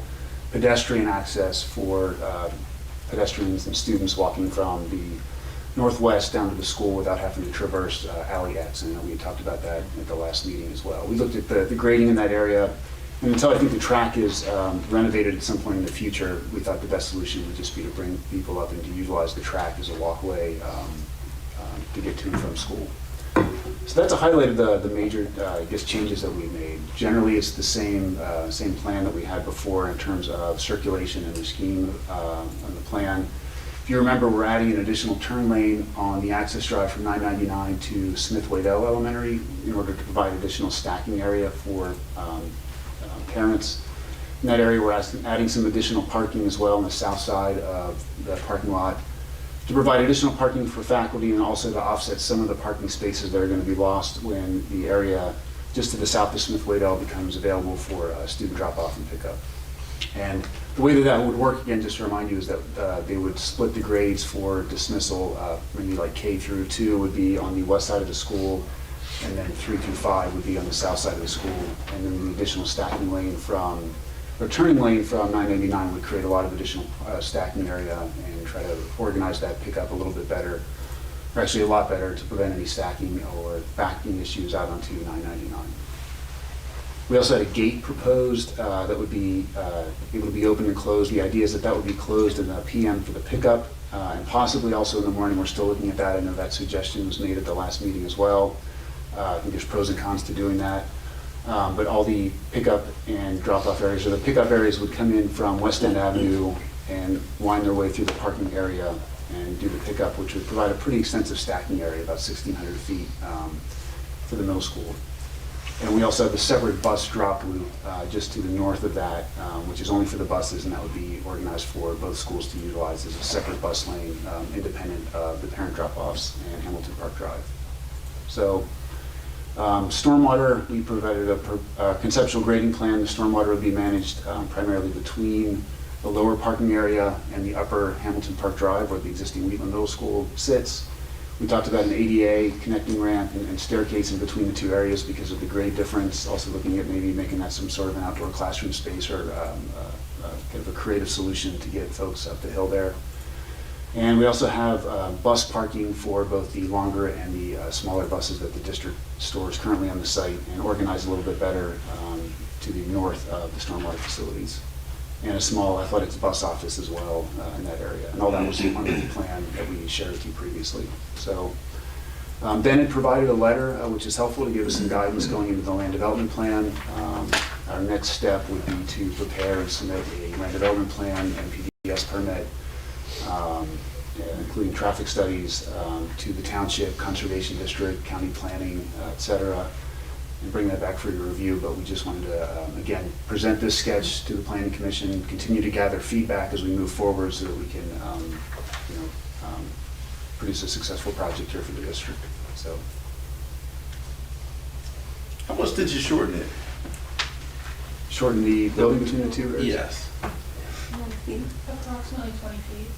pedestrian access for pedestrians and students walking from the northwest down to the school without having to traverse Alley X. And we talked about that at the last meeting as well. We looked at the grading in that area, And until I think the track is renovated at some point in the future, we thought the best solution would just be to bring people up and to utilize the track as a walkway to get to and from school. So that's a highlight of the major, I guess, changes that we made. Generally, it's the same plan that we had before in terms of circulation and the scheme on the plan. If you remember, we're adding an additional turn lane on the access drive from 999 to Smith-Waddell Elementary in order to provide additional stacking area for parents. In that area, we're adding some additional parking as well on the south side of the parking lot to provide additional parking for faculty and also to offset some of the parking spaces that are going to be lost when the area just to the south of Smith-Waddell becomes available for student drop-off and pickup. And the way that that would work, again, just to remind you, is that they would split the grades for dismissal, maybe like K through 2 would be on the west side of the school, and then 3 through 5 would be on the south side of the school, and then the additional stacking lane from, or turning lane from 999 would create a lot of additional stacking area and try to organize that pickup a little bit better, or actually a lot better to prevent any stacking or backing issues out onto 999. We also had a gate proposed that would be able to be open and closed. The idea is that that would be closed in the PM for the pickup and possibly also in the morning. We're still looking at that. I know that suggestion was made at the last meeting as well. I think there's pros and cons to doing that. But all the pickup and drop-off areas, or the pickup areas, would come in from West End Avenue and wind their way through the parking area and do the pickup, which would provide a pretty extensive stacking area, about 1,600 feet for the middle school. And we also have a separate bus drop loop just to the north of that, which is only for the buses, and that would be organized for both schools to utilize as a separate bus lane, independent of the parent drop-offs and Hamilton Park Drive. So stormwater, we provided a conceptual grading plan. The stormwater would be managed primarily between the lower parking area and the upper Hamilton Park Drive, where the existing Wheatland Middle School sits. We talked about an ADA connecting ramp and staircase in between the two areas because of the grade difference, also looking at maybe making that some sort of an outdoor classroom space or kind of a creative solution to get folks up the hill there. And we also have bus parking for both the longer and the smaller buses that the district stores currently on the site, and organized a little bit better to the north of the stormwater facilities. And a small athletics bus office as well in that area. And all that was under the plan that we shared with you previously. So Ben had provided a letter, which is helpful to give us some guidance going into the land development plan. Our next step would be to prepare and submit a land development plan and PDS permit, including traffic studies to the Township, Conservation District, County Planning, et cetera, and bring that back for your review. But we just wanted to, again, present this sketch to the Planning Commission, continue to gather feedback as we move forward so that we can produce a successful project here for the district. So, How much did you shorten it? shorten the building between the two areas? Yes. Approximately 20 feet.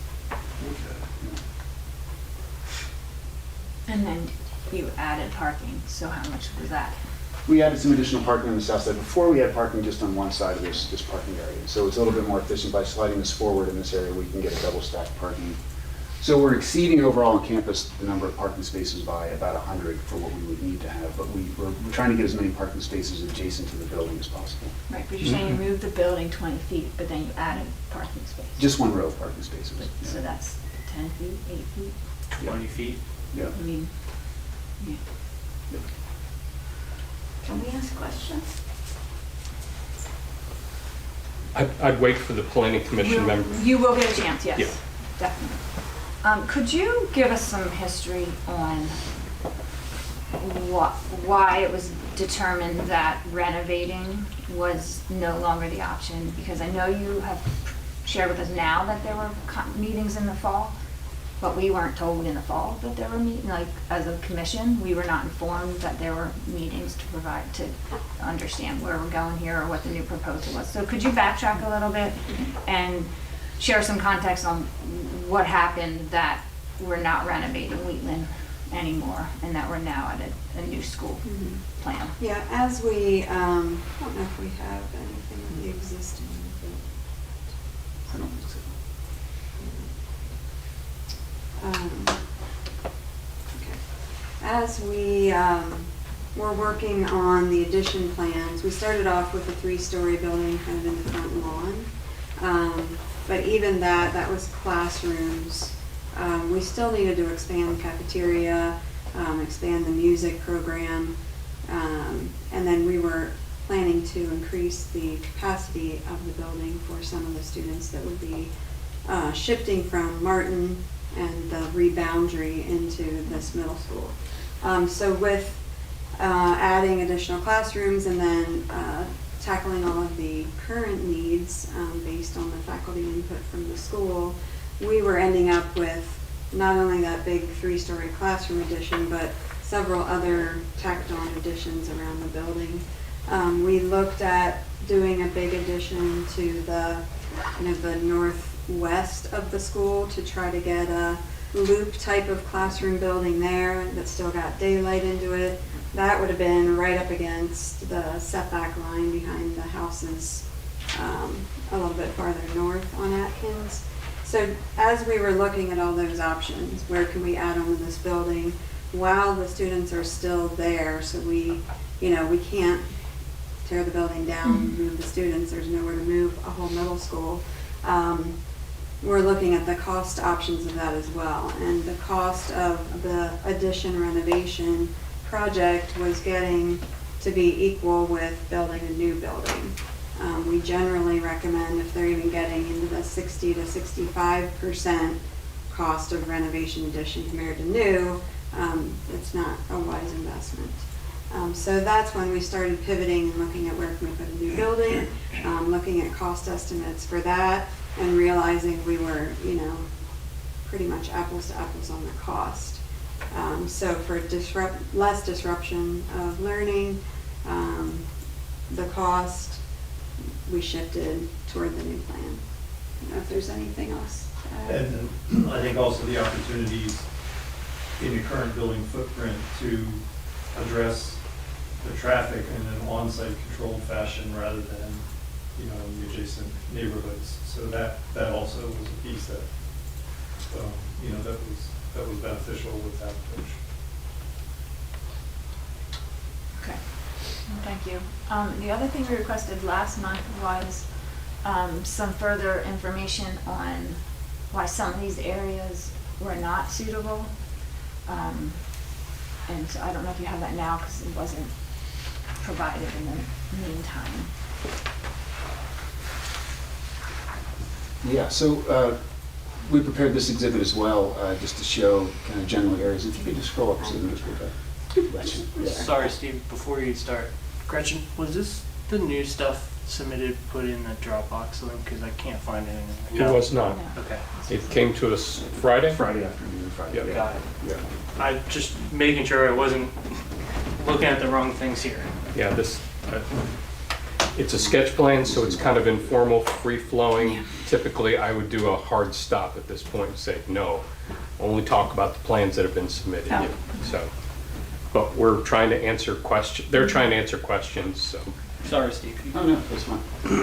And then you added parking, so how much was that? We added some additional parking on the south side. Before, we had parking just on one side of this parking area. So it's a little bit more efficient by sliding this forward in this area. We can get a double stacked parking. So we're exceeding overall on campus the number of parking spaces by about 100 for what we would need to have. But we're trying to get as many parking spaces adjacent to the building as possible. Right, but you're saying you moved the building 20 feet, but then you added parking space. Just one row of parking spaces. So that's 10 feet, 8 feet? 20 feet. Yeah. I mean, yeah. Can we ask questions? I'd wait for the planning commission members. You will get a chance, yes. Yeah. Definitely. Could you give us some history on why it was determined that renovating was no longer the option? Because I know you have shared with us now that there were meetings in the fall, but we weren't told in the fall that there were meetings, like as a commission, we were not informed that there were meetings to provide, to understand where we're going here or what the new proposal was. So could you backtrack a little bit and share some context on what happened that we're not renovating Wheatland anymore and that we're now at a new school plan? Yeah, as we, I don't know if we have anything in the existing. I don't think so. Okay. As we we're working on the addition plans. We started off with a 3-story building kind of in the front lawn. But even that was classrooms. We still needed to expand the cafeteria, expand the music program, and then we were planning to increase the capacity of the building for some of the students that would be shifting from Martin and the reboundary into this middle school. So with adding additional classrooms and then tackling all of the current needs based on the faculty input from the school, we were ending up with not only that big 3-story classroom addition, but several other tacked on additions around the building. We looked at doing a big addition to the the northwest of the school to try to get a loop type of classroom building there that still got daylight into it. That would have been right up against the setback line behind the houses a little bit farther north on Atkins. So as we were looking at all those options, where can we add on to this building while the students are still there? So we can't tear the building down, move the students, there's nowhere to move a whole middle school. We're looking at the cost options of that as well. And the cost of the addition renovation project was getting to be equal with building a new building. We generally recommend, if they're even getting into the 60 to 65% cost of renovation addition compared to new, it's not a wise investment. So that's when we started pivoting and looking at where can we put a new building, looking at cost estimates for that, and realizing we were, pretty much apples to apples on the cost. So for less disruption of learning, the cost, we shifted toward the new plan. I don't know if there's anything else to add. And I think also the opportunities in your current building footprint to address the traffic in an on-site controlled fashion rather than, in the adjacent neighborhoods. So that also was a piece that, that was beneficial with that approach. Okay, thank you. The other thing we requested last month was some further information on why some of these areas were not suitable. And so I don't know if you have that now because it wasn't provided in the meantime. Yeah, so we prepared this exhibit as well, just to show kind of general areas. If you could just scroll up to the next one. Sorry, Steve, before you start, Gretchen, was this the new stuff submitted, put in the Dropbox link? Because I can't find anything. It was not. Okay. It came to us Friday? Friday afternoon, Friday. Yeah. Got it. Yeah. I just making sure I wasn't looking at the wrong things here. Yeah, it's a sketch plan, so it's kind of informal, free-flowing. Typically, I would do a hard stop at this point and say, no, only talk about the plans that have been submitted. Oh. So, but we're trying to answer questions, they're trying to answer questions, so. Sorry, Steve. Oh, no, that's fine.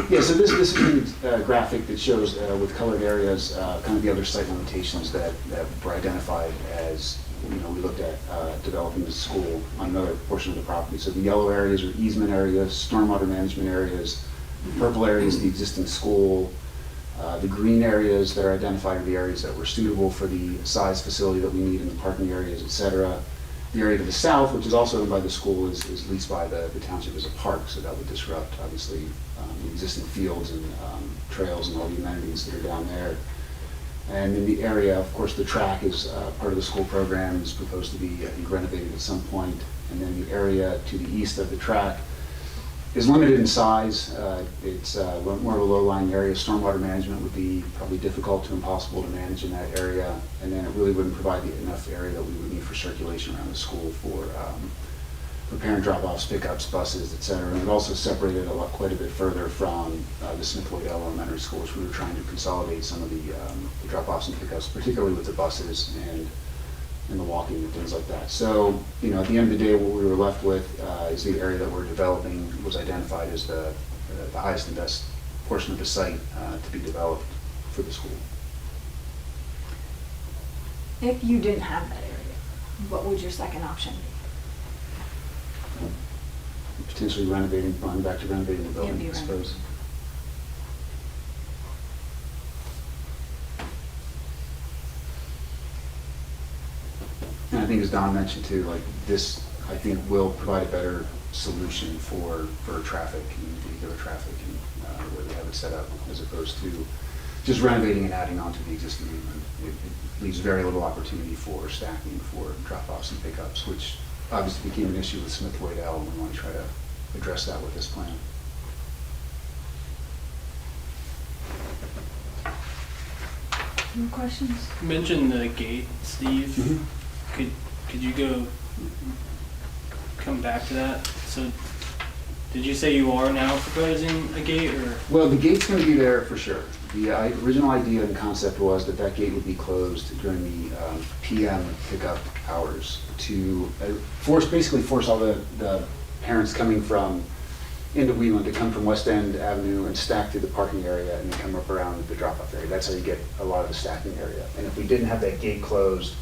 Yeah, so this is a graphic that shows with colored areas kind of the other site limitations that were identified as, we looked at developing the school on another portion of the property. So the yellow areas are easement areas, stormwater management areas. The purple areas, the existing school. The green areas that are identified are the areas that were suitable for the size facility that we need in the parking areas, et cetera. The area to the south, which is also owned by the school, is leased by the township as a park, so that would disrupt, obviously, the existing fields and trails and all the amenities that are down there. And in the area, of course, the track is part of the school program, is proposed to be, I think, renovated at some point. And then the area to the east of the track is limited in size. It's more of a low-lying area. Stormwater management would be probably difficult to impossible to manage in that area. And then it really wouldn't provide enough area that we would need for circulation around the school for parent drop-offs, pickups, buses, et cetera. And it also separated quite a bit further from the Smith Lloyd Elementary School, which we were trying to consolidate some of the drop-offs and pickups, particularly with the buses and the walking and things like that. So, at the end of the day, what we were left with is the area that we're developing was identified as the highest and best portion of the site to be developed for the school. If you didn't have that area, what would your second option be? potentially renovating, going back to renovating the building, be I suppose. And I think as Don mentioned too, like this, I think will provide a better solution for traffic and vehicular traffic and where they have it set up, as opposed to just renovating and adding on to the existing movement. It leaves very little opportunity for stacking for drop-offs and pickups, which obviously became an issue with Smith Wade L, and we want to try to address that with this plan. Any questions? You mentioned the gate, Steve. Mhm. Could you come back to that? So, did you say you are now proposing a gate, or? Well, the gate's going to be there for sure. The original idea and concept was that that gate would be closed during the PM pickup hours to basically force all the parents coming from into Wheeling to come from West End Avenue and stack through the parking area and then come up around the drop-off area. That's how you get a lot of the stacking area. And if we didn't have that gate closed,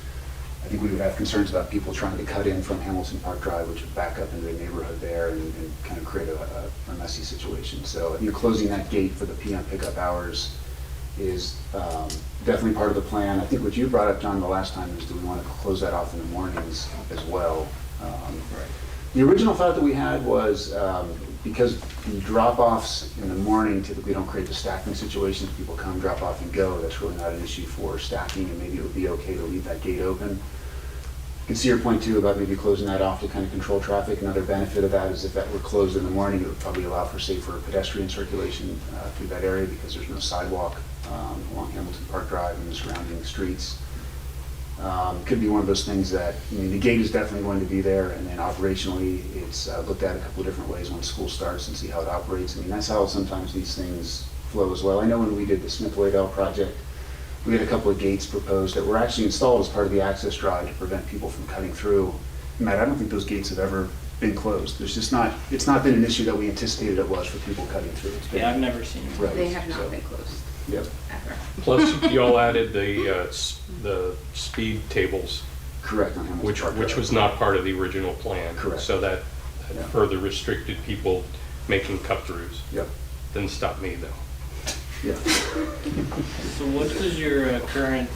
I think we would have concerns about people trying to cut in from Hamilton Park Drive, which would back up into the neighborhood there and kind of create a messy situation. So I think closing that gate for the PM pickup hours is definitely part of the plan. I think what you brought up, John, the last time is, do we want to close that off in the mornings as well? The original thought that we had was because the drop-offs in the morning typically don't create the stacking situations. People come, drop off, and go. That's really not an issue for stacking, and maybe it would be okay to leave that gate open. I can see your point too about maybe closing that off to kind of control traffic. Another benefit of that is if that were closed in the morning, it would probably allow for safer pedestrian circulation through that area because there's no sidewalk along Hamilton Park Drive and the surrounding streets. Could be one of those things that, I mean, the gate is definitely going to be there, and then operationally, it's looked at a couple of different ways once school starts and see how it operates. I mean, that's how sometimes these things flow as well. I know when we did the Smith Wade L project, we had a couple of gates proposed that were actually installed as part of the access drive to prevent people from cutting through. Matt, I don't think those gates have ever been closed. There's just not, it's not been an issue that we anticipated it was for people cutting through. It's been, Yeah, I've never seen it. Right. They have not been closed. Yep. Ever. Plus, y'all added the speed tables, Correct, on Hamilton Park which Drive. was not part of the original plan. Correct. So that Yeah. further restricted people making cut-throughs. Yep. Didn't stop me, though. Yeah. So what does your current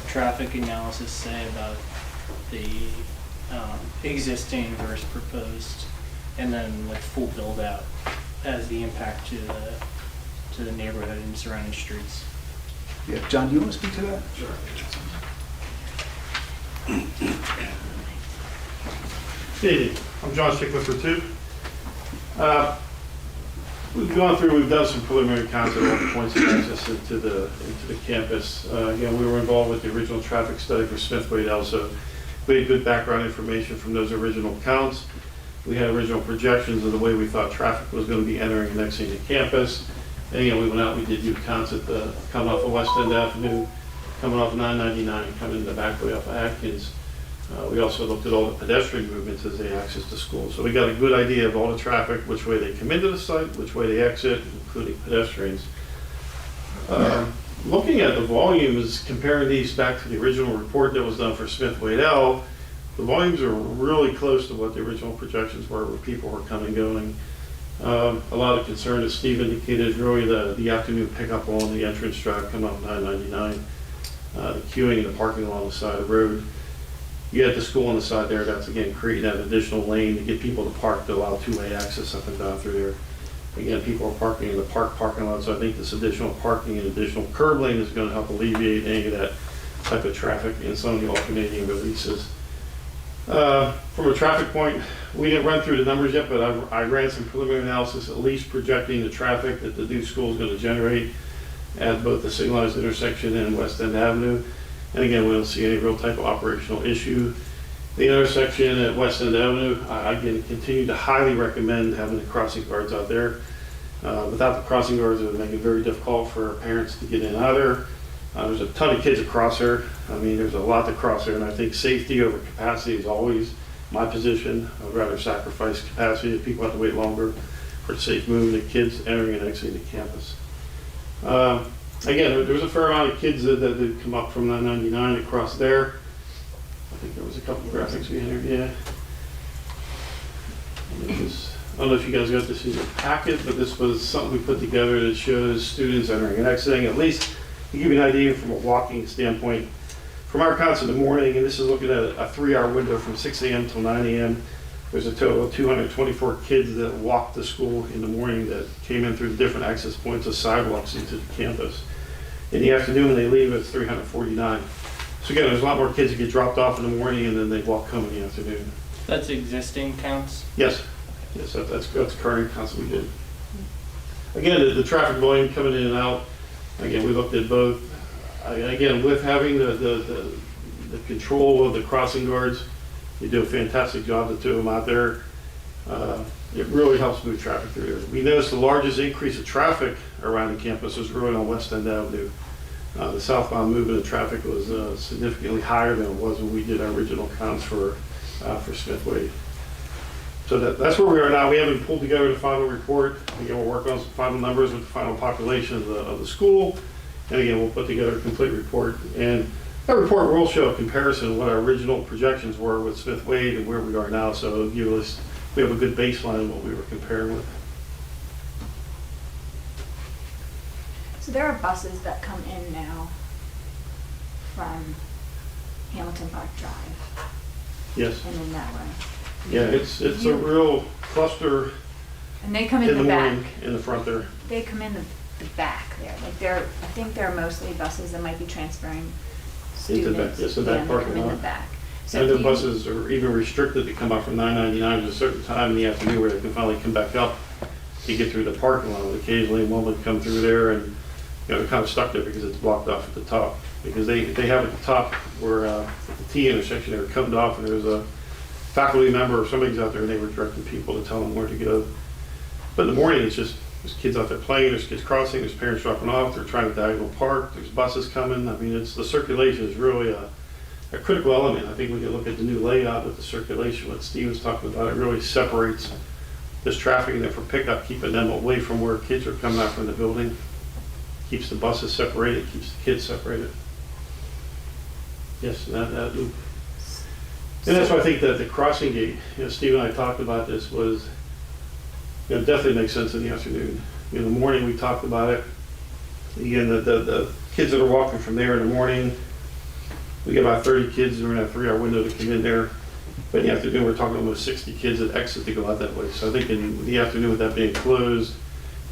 traffic analysis say about the existing versus proposed, and then with full build out as the impact to the neighborhood and surrounding streets? Yeah. John, do you want to speak to that? Sure. Hey, I'm John Stickler for 2. We've gone through, we've done some preliminary counts at all the points of access into the campus. Again, we were involved with the original traffic study for Smith Wade L, so we had good background information from those original counts. We had original projections of the way we thought traffic was going to be entering and exiting the campus. And again, we went out, we did do counts at the, coming off of West End Avenue, coming off 999, coming in the back way off of Atkins. We also looked at all the pedestrian movements as they access the school. So we got a good idea of all the traffic, which way they come into the site, which way they exit, including pedestrians. Looking at the volumes, comparing these back to the original report that was done for Smith Wade L, the volumes are really close to what the original projections were, where people were coming and going. A lot of concern, as Steve indicated, is really the afternoon pickup along the entrance drive coming up 999, the queuing in the parking along the side of the road. You got the school on the side there, that's again creating that additional lane to get people to park to allow two-way access up and down through there. Again, people are parking in the parking lot, so I think this additional parking and additional curb lane is going to help alleviate any of that type of traffic and some of the alternating releases. From a traffic point, we didn't run through the numbers yet, but I ran some preliminary analysis, at least projecting the traffic that the new school is going to generate at both the signalized intersection and West End Avenue. And again, we don't see any real type of operational issue. The intersection at West End Avenue, I again continue to highly recommend having the crossing guards out there. Without the crossing guards, it would make it very difficult for parents to get in and out there. There's a ton of kids across there. I mean, there's a lot to cross there, and I think safety over capacity is always my position. I'd rather sacrifice capacity if people have to wait longer for safe movement of kids entering and exiting the campus. Again, there was a fair amount of kids that did come up from 999 across there. I think there was a couple of graphics we entered, yeah. I don't know if you guys got this in your packet, but this was something we put together that shows students entering and exiting, at least to give you an idea from a walking standpoint. From our counts in the morning, and this is looking at a 3-hour window from 6 a.m. till 9 a.m., there's a total of 224 kids that walked to school in the morning that came in through different access points of sidewalks into the campus. In the afternoon, when they leave, it's 349. So again, there's a lot more kids that get dropped off in the morning and then they walk home in the afternoon. That's existing counts? Yes, yes, that's current counts we did. Again, the traffic volume coming in and out, again, we looked at both. Again, with having the control of the crossing guards, you do a fantastic job, the two of them out there. It really helps move traffic through there. We noticed the largest increase of traffic around the campus was really on West End Avenue. The southbound movement of traffic was significantly higher than it was when we did our original counts for Smith Wade. So that's where we are now. We haven't pulled together the final report. Again, we're working on some final numbers with the final population of the school. And again, we'll put together a complete report. And that report will show a comparison of what our original projections were with Smith Wade and where we are now. So it'll give us, we have a good baseline of what we were comparing with. So there are buses that come in now from Hamilton Park Drive. Yes. And in that way. Yeah, it's a real cluster. And they come in the morning, back. in the front there. They come in the back there. Like I think they're mostly buses that might be transferring students. Into the back, yes, the back and they parking come in lot. the back. So And the buses are even restricted to come out from 999 at a certain time in the afternoon where they can finally come back up to get through the parking lot. Occasionally one would come through there and they're kind of stuck there because it's blocked off at the top. Because they have at the top where at the T intersection, they were cut off and there's a faculty member or somebody's out there and they were directing people to tell them where to go. But in the morning, it's just, there's kids out there playing, there's kids crossing, there's parents dropping off, they're trying to diagonal park, there's buses coming. I mean, the circulation is really a critical element. I think we can look at the new layout with the circulation, what Steve was talking about. It really separates this traffic and then for pickup, keeping them away from where kids are coming out from the building. Keeps the buses separated, keeps the kids separated. Yes, that loop. And that's why I think that the crossing gate, Steve and I talked about this, was, it definitely makes sense in the afternoon. In the morning, we talked about it. Again, the kids that are walking from there in the morning, we get about 30 kids during that 3-hour window to come in there. But in the afternoon, we're talking almost 60 kids that exit to go out that way. So I think in the afternoon, with that being closed,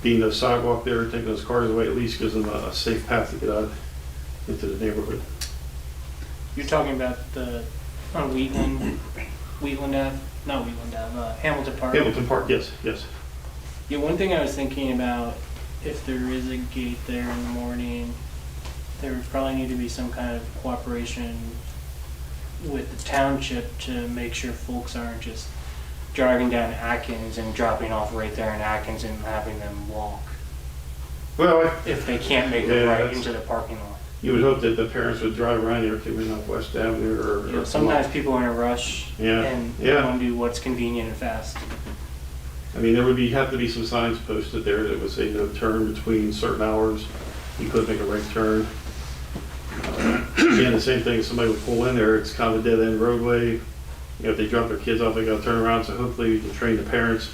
being no sidewalk there, taking those cars away, at least gives them a safe path to get out into the neighborhood. You're talking about on Wheatland Ave, not Wheatland Ave, Hamilton Park? Hamilton Park, yes, yes. Yeah, one thing I was thinking about, if there is a gate there in the morning, there would probably need to be some kind of cooperation with the township to make sure folks aren't just driving down Atkins and dropping off right there in Atkins and having them walk. Well, if they can't make it right into the parking lot. You would hope that the parents would drive around there coming off West Avenue or sometimes people are in a rush and want to do what's convenient and fast. I mean, there would have to be some signs posted there that would say no turn between certain hours. You couldn't make a right turn. Again, the same thing, if somebody would pull in there, it's kind of a dead end roadway. If they drop their kids off, they got to turn around. So hopefully we can train the parents,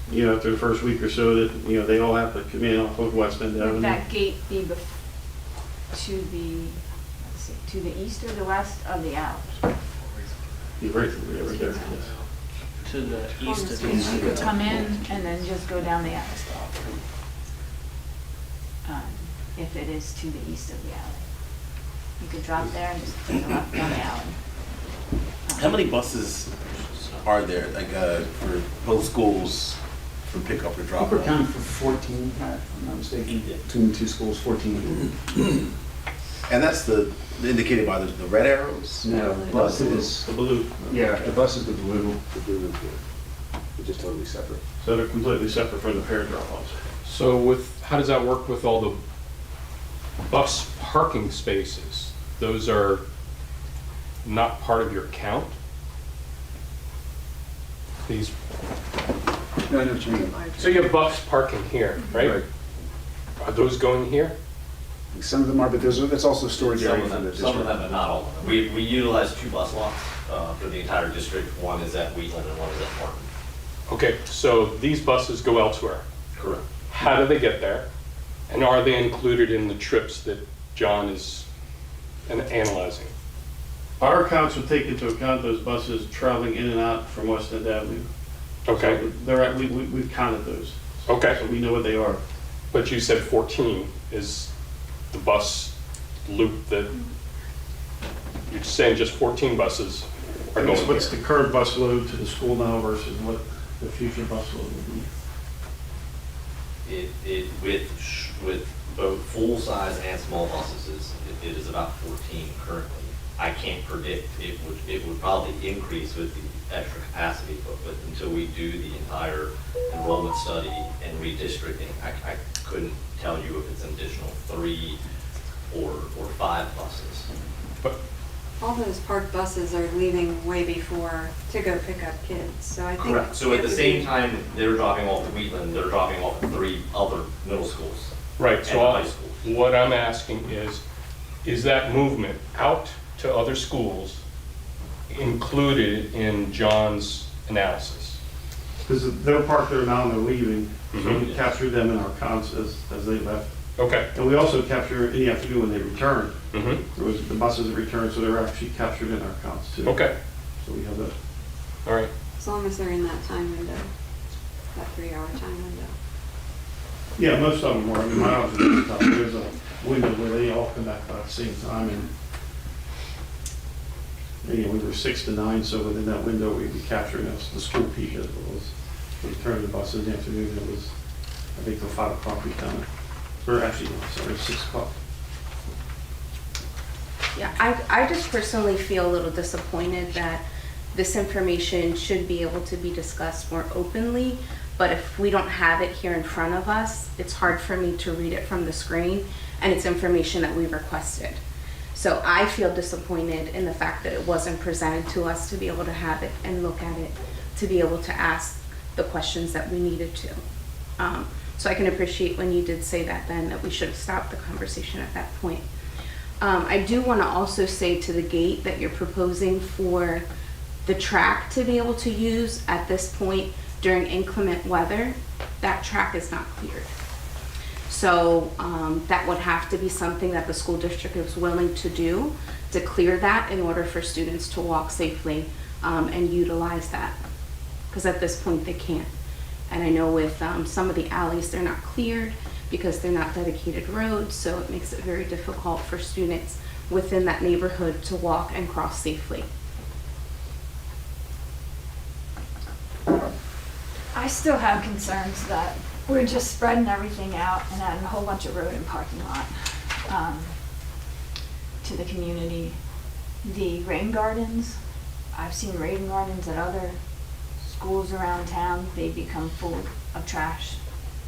after the first week or so that, they all have to come in off of West End Avenue. Would that gate be to the east or the west of the alley? Be right there, yes. To the east of the alley. You could come in and then just go down the alley. If it is to the east of the alley. You could drop there and just take a left down the alley. How many buses are there, for both schools from pickup or drop off? We're counting for 14, if I'm not mistaken. Between the two schools, 14. And that's indicated by the red arrows? No, the bus is the blue. Yeah, the bus is the blue. The blue is they're just totally separate. So they're completely separate from the parent drop-offs. So how does that work with all the bus parking spaces? Those are not part of your count? These. No, I know what you mean. So you have bus parking here, right? Are those going here? Some of them are, but that's also storage area for the district. Some of them, but not all of them. We utilize 2 bus lots for the entire district. One is at Wheatland and one is at Martin. Okay, so these buses go elsewhere. Correct. How do they get there? And are they included in the trips that John is analyzing? Our accounts would take into account those buses traveling in and out from West End Avenue. Okay, So they're at, we've counted those. okay. So we know what they are. But you said 14 is the bus loop that, you're saying just 14 buses are I guess going what's there? the current bus load to the school now versus what the future bus load will be? With both full-size and small buses, it is about 14 currently. I can't predict, it would probably increase with the extra capacity, but until we do the entire enrollment study and redistricting, I couldn't tell you if it's an additional 3 or 5 buses. But All those parked buses are leaving way before to go pick up kids, so I think. Correct. So at the same time, they're dropping off at Wheatland, they're dropping off at 3 other middle schools. Right, And so high schools. what I'm asking is that movement out to other schools included in John's analysis? Because they'll park there now and they're leaving, so Mhm. we capture them in our counts as they left. Okay. And we also capture in the afternoon when they return. Mm-hmm. There was the buses that returned, so they're actually captured in our counts too. Okay, So we have that. all right. As long as they're in that time window, that 3-hour time window. Yeah, most of them were. I mean, my observation is there's a window where they all come back about the same time, and you know, we were 6 to 9, so within that window we'd be capturing us the school peak as well as returning the buses in the afternoon. It was, I think, till 5 o'clock we counted. Or actually, no, sorry, 6 o'clock. Yeah, I just personally feel a little disappointed that this information should be able to be discussed more openly, but if we don't have it here in front of us, it's hard for me to read it from the screen, and it's information that we requested. So I feel disappointed in the fact that it wasn't presented to us to be able to have it and look at it, to be able to ask the questions that we needed to. So I can appreciate when you did say that then, that we should have stopped the conversation at that point. I do want to also say to the gate that you're proposing for the track to be able to use at this point during inclement weather, that track is not cleared. So that would have to be something that the school district is willing to do, to clear that in order for students to walk safely and utilize that. Because at this point they can't. And I know with some of the alleys, they're not cleared because they're not dedicated roads, so it makes it very difficult for students within that neighborhood to walk and cross safely. I still have concerns that we're just spreading everything out and adding a whole bunch of road and parking lot to the community. The rain gardens, I've seen rain gardens at other schools around town. They become full of trash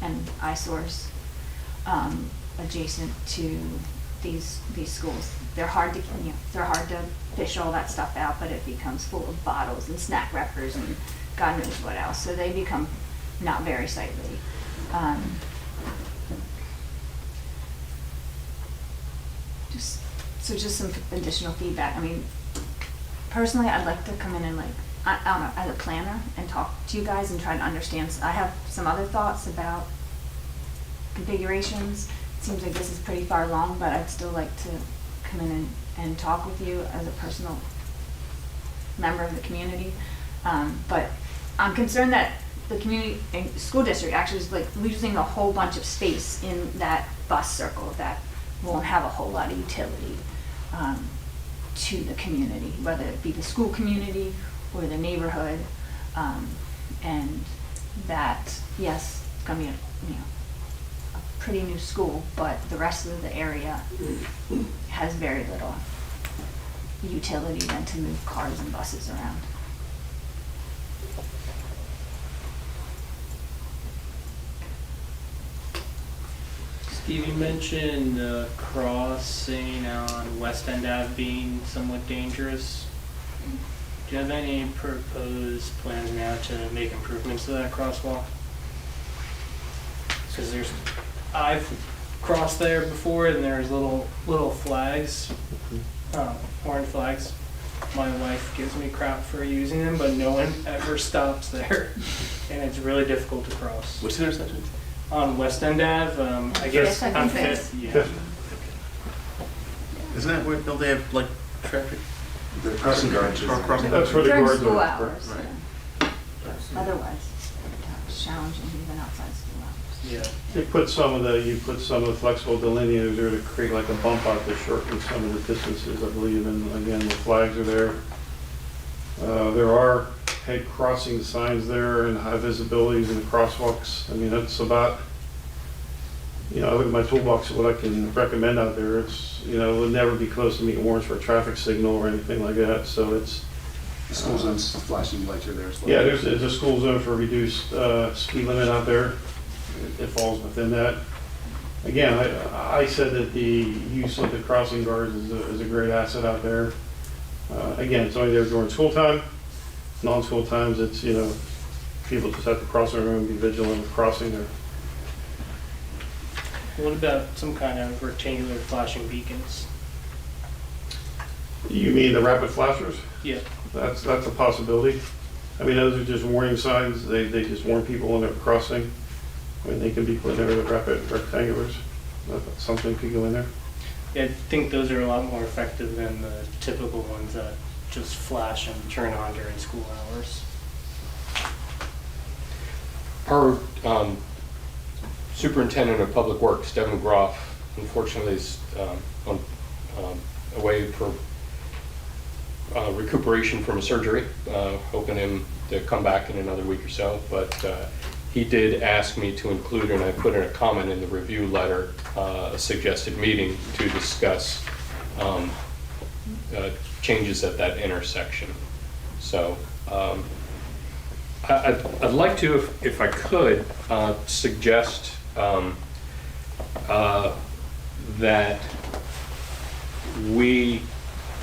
and eyesores adjacent to these schools. They're hard to, they're hard to fish all that stuff out, but it becomes full of bottles and snack wrappers and God knows what else. So they become not very sightly. Just some additional feedback. I mean, personally, I'd like to come in and I don't know, as a planner and talk to you guys and try to understand. I have some other thoughts about configurations. It seems like this is pretty far along, but I'd still like to come in and talk with you as a personal member of the community. But I'm concerned that the community and school district actually is losing a whole bunch of space in that bus circle that won't have a whole lot of utility to the community, whether it be the school community or the neighborhood. And that, yes, it's gonna be a pretty new school, but the rest of the area has very little utility than to move cars and buses around. Steve, you mentioned crossing on West End Ave being somewhat dangerous. Do you have any proposed plans now to make improvements to that crosswalk? Because I've crossed there before, and there's little flags, orange flags, my wife gives me crap for using them, but no one ever stops there. And it's really difficult to cross. Which intersection? On West End Ave, I guess Fifth, I on think Fifth, yeah. Isn't that where, don't they have like traffic? The crossing guards. Crossing That's where the During guards school are. hours. Right. Yeah. Otherwise, it's challenging even outside school hours. Yeah. You put some of the flexible delineators there to create like a bump out to shorten some of the distances, I believe, and again, the flags are there. There are head crossing signs there and high visibilities and crosswalks. I mean, that's about, you know, I look at my toolbox of what I can recommend out there. It's, you know, it would never be close to meeting warrants for a traffic signal or anything like that, so it's. The school zone's flashing lights are there as well. Yeah, there's a school zone for reduced speed limit out there. It falls within that. Again, I said that the use of the crossing guards is a great asset out there. Again, it's only there during school time. Non-school times, it's, you know, people just have to cross their room, be vigilant with crossing there. What about some kind of rectangular flashing beacons? You mean the rapid flashers? Yeah. That's a possibility. I mean, those are just warning signs. They just warn people when they're crossing. I mean, they can be put in there with rapid rectangulars. Something could go in there. Yeah, I think those are a lot more effective than the typical ones that just flash and turn on during school hours. Our Superintendent of Public Works, Devin Groff, unfortunately is away for recuperation from a surgery, hoping him to come back in another week or so, but he did ask me to include, and I put in a comment in the review letter, a suggested meeting to discuss changes at that intersection. So I'd like to, if I could, suggest that we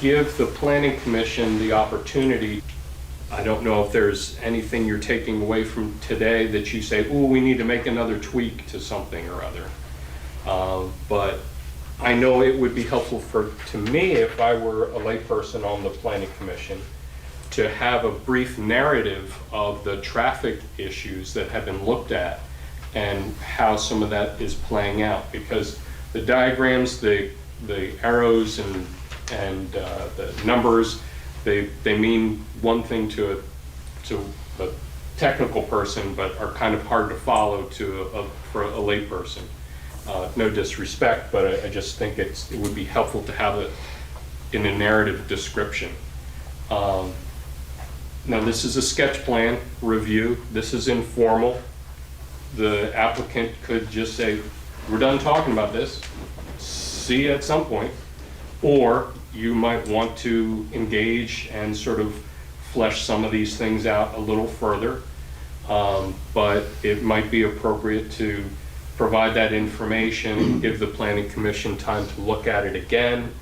give the Planning Commission the opportunity. I don't know if there's anything you're taking away from today that you say, oh, we need to make another tweak to something or other. But I know it would be helpful to me if I were a layperson on the Planning Commission to have a brief narrative of the traffic issues that have been looked at and how some of that is playing out, because the diagrams, the arrows and the numbers, they mean one thing to a technical person, but are kind of hard to follow for a lay person. No disrespect, but I just think it would be helpful to have it in a narrative description. Now, this is a sketch plan review. This is informal. The applicant could just say, we're done talking about this. See you at some point. Or you might want to engage and sort of flesh some of these things out a little further. But it might be appropriate to provide that information, give the Planning Commission time to look at it again.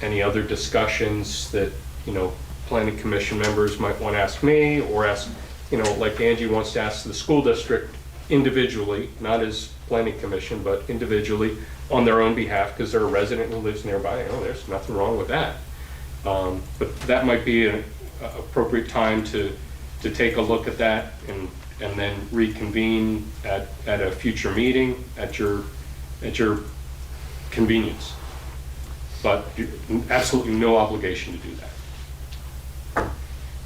Any other discussions that, you know, Planning Commission members might want to ask me, or ask, you know, like Angie wants to ask the school district individually, not as Planning Commission, but individually on their own behalf, because they're a resident who lives nearby. Oh, there's nothing wrong with that. But that might be an appropriate time to take a look at that and then reconvene at a future meeting at your convenience. But absolutely no obligation to do that.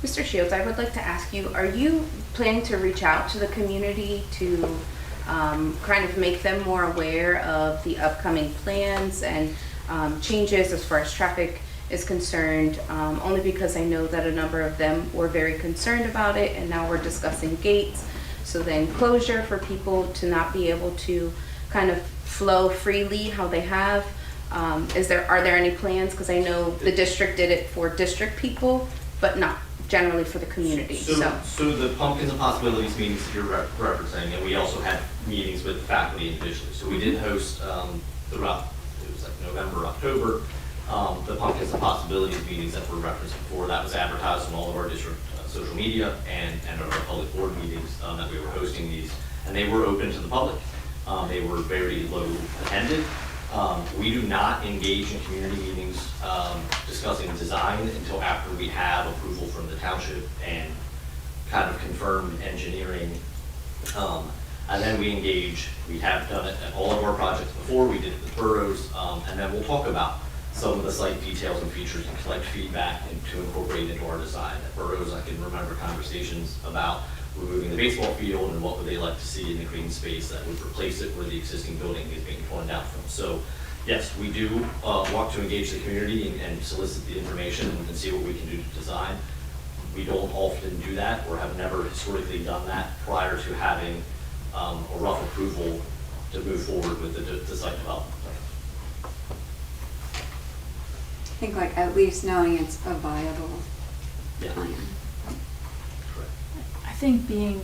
Mr. Shields, I would like to ask you, are you planning to reach out to the community to kind of make them more aware of the upcoming plans and changes as far as traffic is concerned? Only because I know that a number of them were very concerned about it, and now we're discussing gates. So then closure for people to not be able to kind of flow freely how they have. Are there any plans? Because I know the district did it for district people, but not generally for the community. So the Pumpkins and Possibilities meetings that you're referencing, and we also had meetings with faculty individually. So we did host throughout, it was like November, October, the Pumpkins and Possibilities meetings that were referenced before. That was advertised on all of our district social media and our public board meetings that we were hosting these, and they were open to the public. They were very low attended. We do not engage in community meetings discussing design until after we have approval from the township and kind of confirmed engineering. And then we engage, we have done it at all of our projects before, we did it with boroughs, and then we'll talk about some of the site details and features and collect feedback and to incorporate into our design. At boroughs, I can remember conversations about removing the baseball field and what would they like to see in the green space that would replace it where the existing building is being torn down from. So yes, we do want to engage the community and solicit the information and see what we can do to design. We don't often do that or have never historically done that prior to having a rough approval to move forward with the site development plan. I think like at least knowing it's a viable Yeah. plan. I think being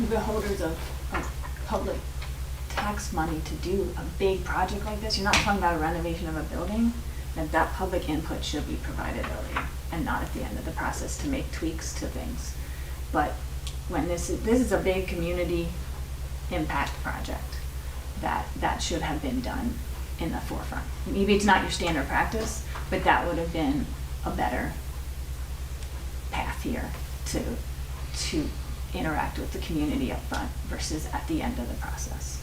the holders of public tax money to do a big project like this, you're not talking about a renovation of a building, that public input should be provided early and not at the end of the process to make tweaks to things. But when this is a big community impact project, that should have been done in the forefront. Maybe it's not your standard practice, but that would have been a better path here to interact with the community up front versus at the end of the process.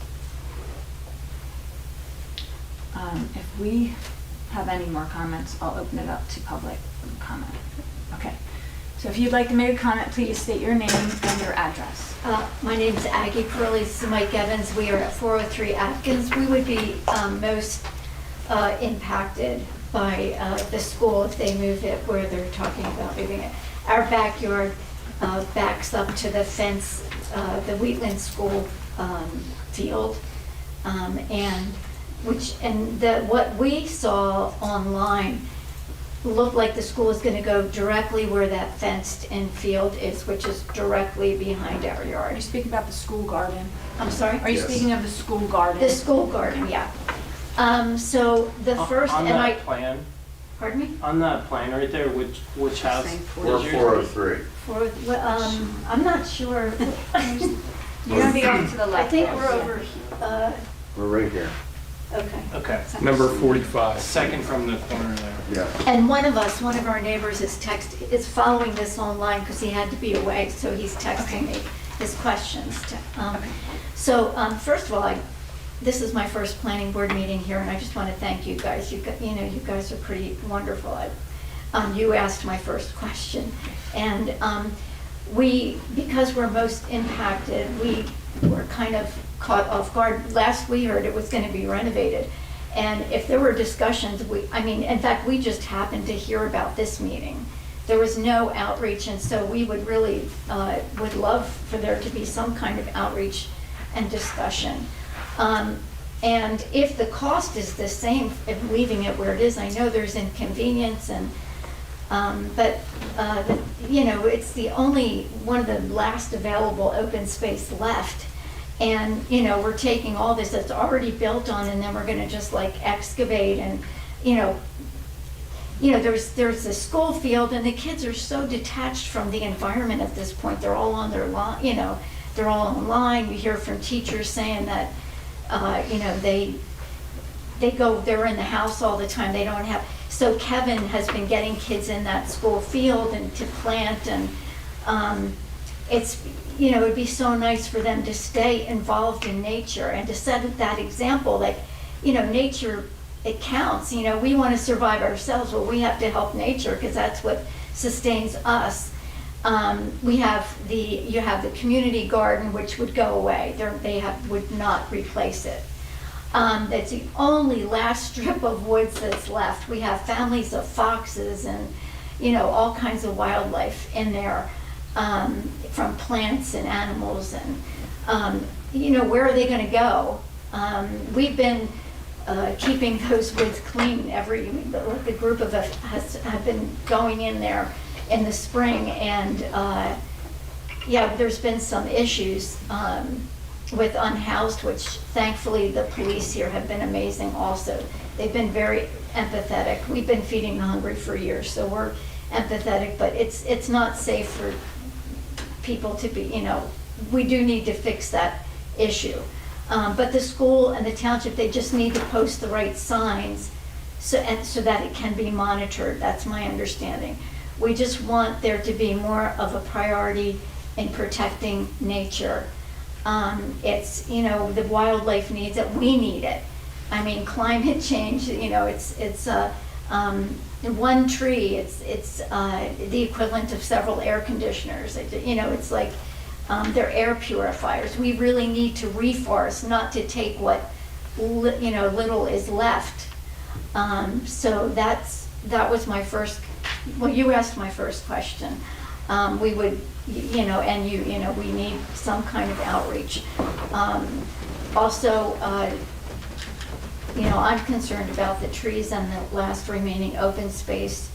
If we have any more comments, I'll open it up to public comment. Okay. So if you'd like to make a comment, please state your name and your address. My name is Aggie Curley. This is Mike Evans. We are at 403 Atkins. We would be most impacted by the school if they move it where they're talking about moving it. Our backyard backs up to the fence, the Wheatland School field, what we saw online looked like the school is going to go directly where that fenced-in field is, which is directly behind our yard. Are you speaking about the school garden? I'm sorry? Are you speaking of the school garden? The school garden, yeah. So the first, On that plan, pardon me? on that plan right there, which house? We're 403. I'm not sure. You're gonna be off to the left. I think we're over, We're right here. okay. Okay. Number 45. Second from the corner there. Yeah. And one of our neighbors is following this online because he had to be away, so he's texting me his questions. So first of all, this is my first planning board meeting here, and I just want to thank you guys. You guys are pretty wonderful. You asked my first question, and because we're most impacted, we were kind of caught off guard. Last we heard it was going to be renovated, and if there were discussions, in fact, we just happened to hear about this meeting. There was no outreach, and so we would really would love for there to be some kind of outreach and discussion. And if the cost is the same of leaving it where it is, I know there's inconvenience, but it's the only one of the last available open space left. And, we're taking all this that's already built on, and then we're gonna just like excavate and, there's a school field, and the kids are so detached from the environment at this point. They're all on their line, they're all online. We hear from teachers saying that, they're in the house all the time. They don't have, so Kevin has been getting kids in that school field and to plant, and it'd be so nice for them to stay involved in nature and to set that example, like, nature, it counts. We want to survive ourselves, well, we have to help nature because that's what sustains us. You have the community garden, which would go away. Would not replace it. That's the only last strip of woods that's left. We have families of foxes and, all kinds of wildlife in there, from plants and animals, and, where are they going to go? We've been keeping those woods clean. A group of us have been going in there in the spring, and there's been some issues with unhoused, which thankfully the police here have been amazing also. They've been very empathetic. We've been feeding the hungry for years, so we're empathetic, but it's not safe for people to be, we do need to fix that issue. But the school and the township, they just need to post the right signs so that it can be monitored. That's my understanding. We just want there to be more of a priority in protecting nature. It's, the wildlife needs it, we need it. I mean, climate change, it's one tree, it's the equivalent of several air conditioners. It's like they're air purifiers. We really need to reforest, not to take what little is left. So that was my first. Well, you asked my first question. We would, we need some kind of outreach. Also, I'm concerned about the trees and the last remaining open space.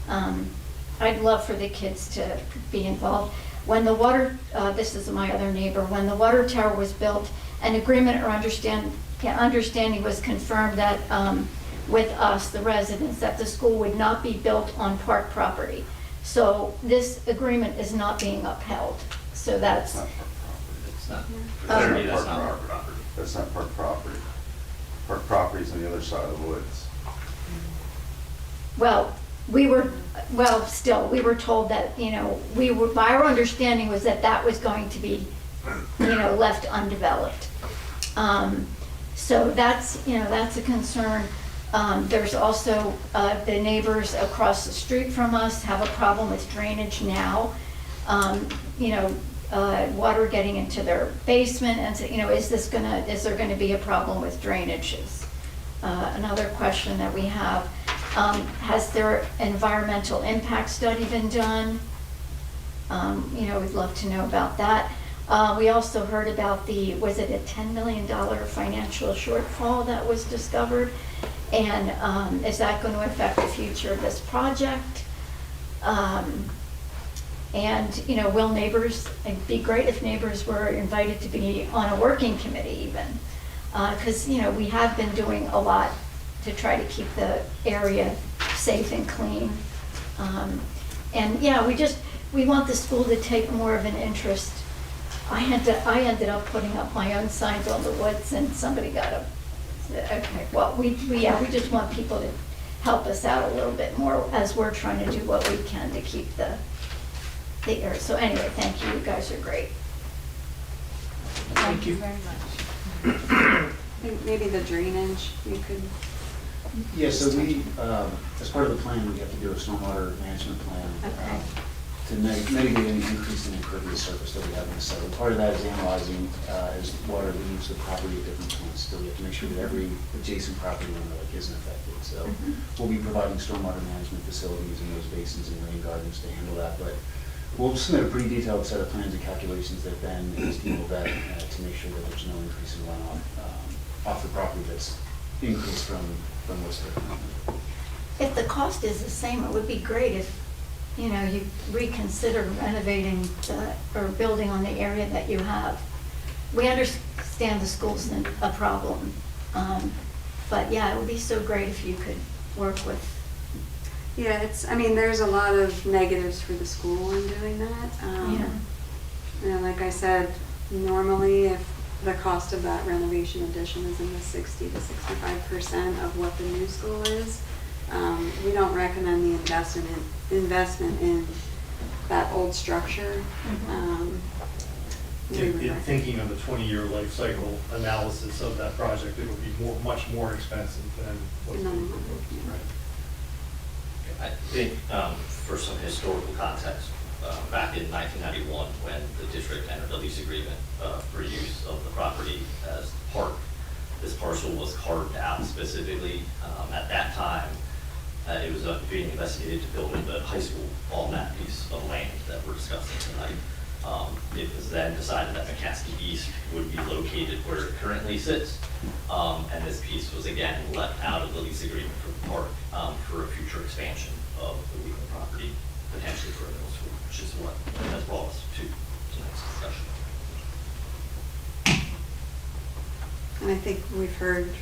I'd love for the kids to be involved. When the water, this is my other neighbor, when the water tower was built, an agreement or understanding was confirmed that with us, the residents, that the school would not be built on park property. So this agreement is not being upheld. So that's. It's not. That's That's not not park our property. That's not park property. Park property's on the other side of the woods. Well, we were told that, our understanding was that that was going to be, left undeveloped. So that's a concern. There's also, the neighbors across the street from us have a problem with drainage now. Water getting into their basement, and so, is there gonna be a problem with drainage? Is another question that we have. Has their environmental impact study been done? We'd love to know about that. We also heard about was it a $10 million financial shortfall that was discovered? And is that going to affect the future of this project? And, will neighbors, it'd be great if neighbors were invited to be on a working committee even. Because, we have been doing a lot to try to keep the area safe and clean. And yeah, we want the school to take more of an interest. I ended up putting up my own signs on the woods, and somebody got a, okay, well, we just want people to help us out a little bit more as we're trying to do what we can to keep the area. So anyway, thank you, you guys are great. Thank you very much. I think maybe the drainage, you could. Yeah, so we, as part of the plan, we have to do a stormwater management plan. Okay. To mitigate any increase in impervious surface that we have in the site. And part of that is analyzing as water leaves the property at different points. Still, we have to make sure that every adjacent property owner isn't affected. So we'll be providing stormwater management facilities in those basins and rain gardens to handle that. But we'll submit a pretty detailed set of plans and calculations that Ben and his team will vet to make sure that there's no increase in runoff off the property that's increased from what's there. If the cost is the same, it would be great if you reconsider renovating or building on the area that you have. We understand the school's a problem, but yeah, it would be so great if you could work with. Yeah, there's a lot of negatives for the school in doing that. Like I said, normally if the cost of that renovation addition is in the 60 to 65% of what the new school is, we don't recommend the investment in that old structure. In thinking of the 20-year life cycle analysis of that project, it would be much more expensive than what's being proposed. Right. I think for some historical context, back in 1991, when the district entered a lease agreement for use of the property as park, this parcel was carved out specifically. At that time, it was being investigated to build the high school on that piece of land that we're discussing tonight. It was then decided that McCaskey East would be located where it currently sits, and this piece was again left out of the lease agreement for the park for a future expansion of the legal property, potentially for a middle school, which is what has brought us to tonight's discussion. And I think we've heard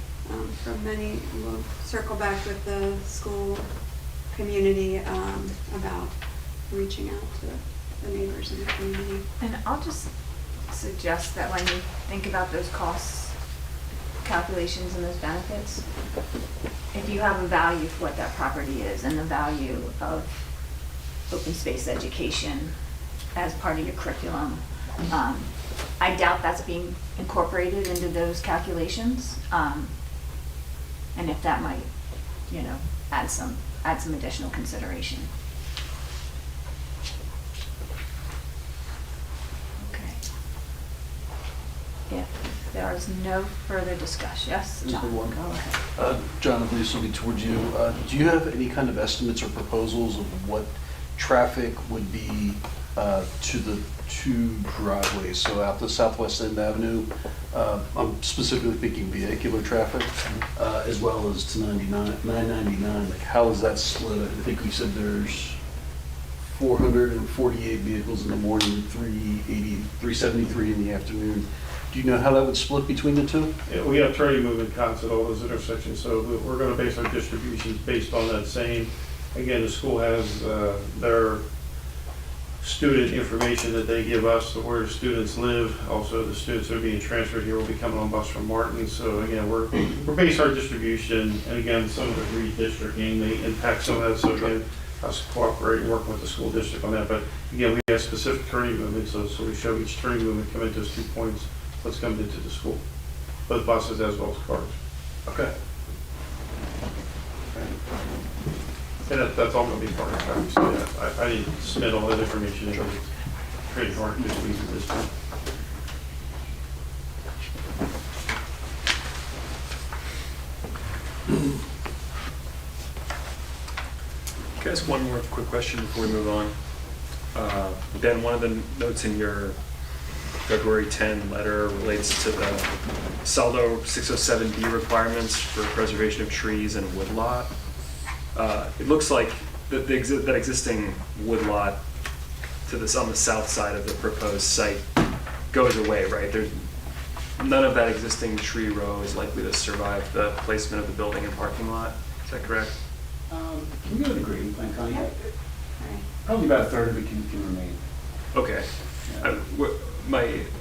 from many, we'll circle back with the school community about reaching out to the neighbors in the community. And I'll just suggest that when you think about those costs, calculations and those benefits, if you have a value for what that property is and the value of open space education as part of your curriculum, I doubt that's being incorporated into those calculations. And if that might, add some additional consideration. Okay. If there is no further discussion, yes, Just John, one. go ahead. John, I believe this will be towards you. Do you have any kind of estimates or proposals of what traffic would be to the two driveways? So out the Southwest End Avenue, I'm specifically thinking vehicular traffic, as well as to 999. Like, how is that split? I think you said there's 448 vehicles in the morning, 373 in the afternoon. Do you know how that would split between the two? Yeah, we have turning movement counts at all those intersections, so we're going to base our distributions based on that same. Again, the school has their student information that they give us, so where students live. Also, the students that are being transferred here will be coming on bus from Martin. So again, we're basing our distribution, and again, some of the redistricting may impact some of that. So again, us cooperating, working with the school district on that. But again, we have specific turning movements, so we show each turning movement come into those 2 points. What's coming into the school, both buses as well as cars. Okay. And that's all going to be part of the traffic. So yeah, I didn't submit all that information. It's pretty hard to do at this point. Guys, one more quick question before we move on. Ben, one of the notes in your February 10 letter relates to the Saldo 607B requirements for preservation of trees and woodlot. It looks like that existing woodlot to this on the south side of the proposed site goes away, right? There's none of that existing tree row is likely to survive the placement of the building and parking lot. Is that correct? Can we go to the grading plan, Connie? Probably about a third of it can remain. Okay.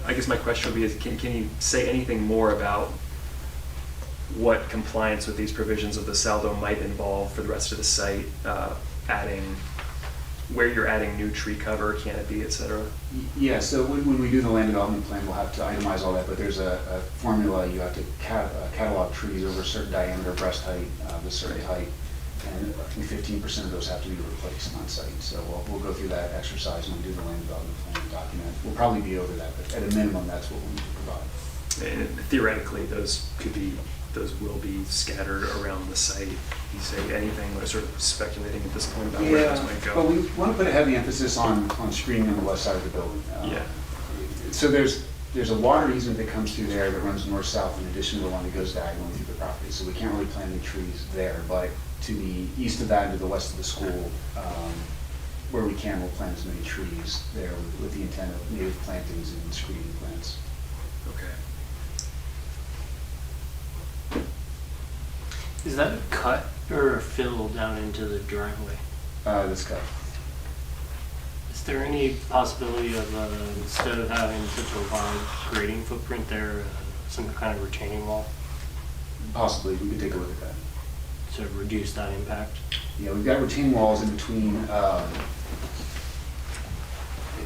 I guess my question would be: can you say anything more about what compliance with these provisions of the Saldo might involve for the rest of the site, where you're adding new tree cover, canopy, et cetera? Yeah, so when we do the land development plan, we'll have to itemize all that, but there's a formula. You have to catalog trees over a certain diameter, breast height, a certain height, and I think 15% of those have to be replaced on site. So we'll go through that exercise when we do the land development plan document. We'll probably be over that, but at a minimum, that's what we'll need to provide. And theoretically, those will be scattered around the site. You say anything, we're sort of speculating at this point about where those might go. But we want to put a heavy emphasis on screening on the west side of the building. Yeah. So there's a water easement that comes through there that runs north-south in addition to the one that goes diagonally through the property. So we can't really plant any trees there, but to the east of that and to the west of the school, where we can, we'll plant as many trees there with the intent of native plantings and screening plants. Okay. Is that a cut or a fill down into the driveway? That's cut. Is there any possibility of, instead of having such a wide grading footprint there, some kind of retaining wall Possibly, we could take a look at that. to reduce that impact? Yeah, we've got retaining walls in between,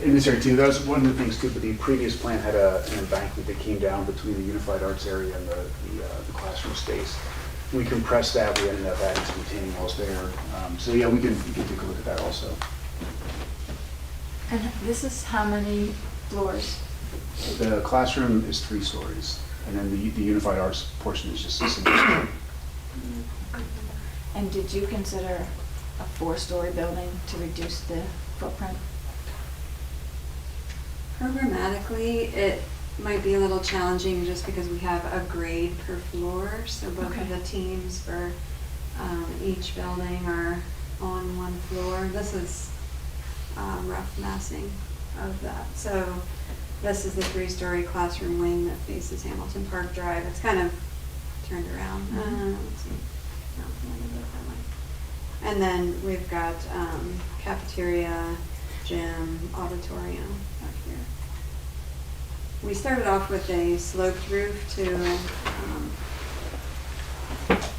in this area too. That was one of the things too, but the previous plan had an embankment that came down between the Unified Arts area and the classroom space. We compressed that, we ended up adding some retaining walls there. So yeah, we can take a look at that also. And this is how many floors? The classroom is 3 stories, and then the Unified Arts portion is just a single story. And did you consider a 4-story building to reduce the footprint? Programmatically, it might be a little challenging just because we have a grade per floor. So both of the teams for each building are on one floor. This is rough massing of that. So this is the 3-story classroom wing that faces Hamilton Park Drive. It's kind of turned around. Let's see. No, let me go that way. And then we've got cafeteria, gym, auditorium back here. We started off with a sloped roof to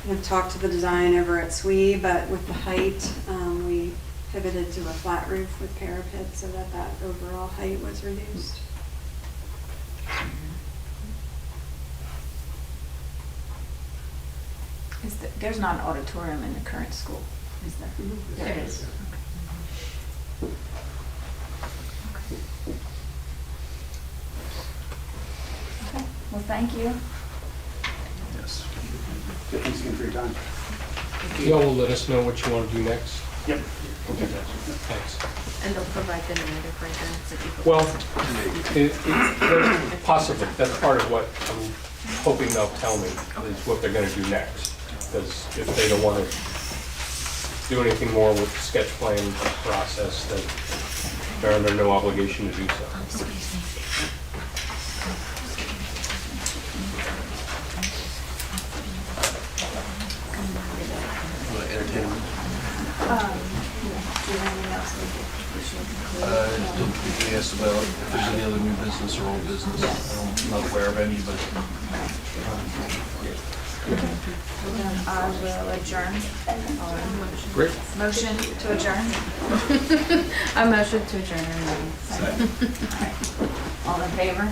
have talked to the design over at SWE, but with the height, we pivoted to a flat roof with parapet so that overall height was reduced. There's not an auditorium in the current school, is there? There is. Okay, well, thank you. Yes. Thanks again for your time. Y'all will let us know what you want to do next? Yep. Okay, thanks. And they'll provide the narrative breakdowns if you. Well, possibly, that's part of what I'm hoping they'll tell me, is what they're gonna do next. Because if they don't want to do anything more with the sketch plan process, then they're under no obligation to do so. Want to entertain? Don't think we asked about if there's any other new business or old business. I'm not aware of any, but Then I will adjourn. Great. Motion to adjourn. A motion to adjourn our meeting. All right. All in favor?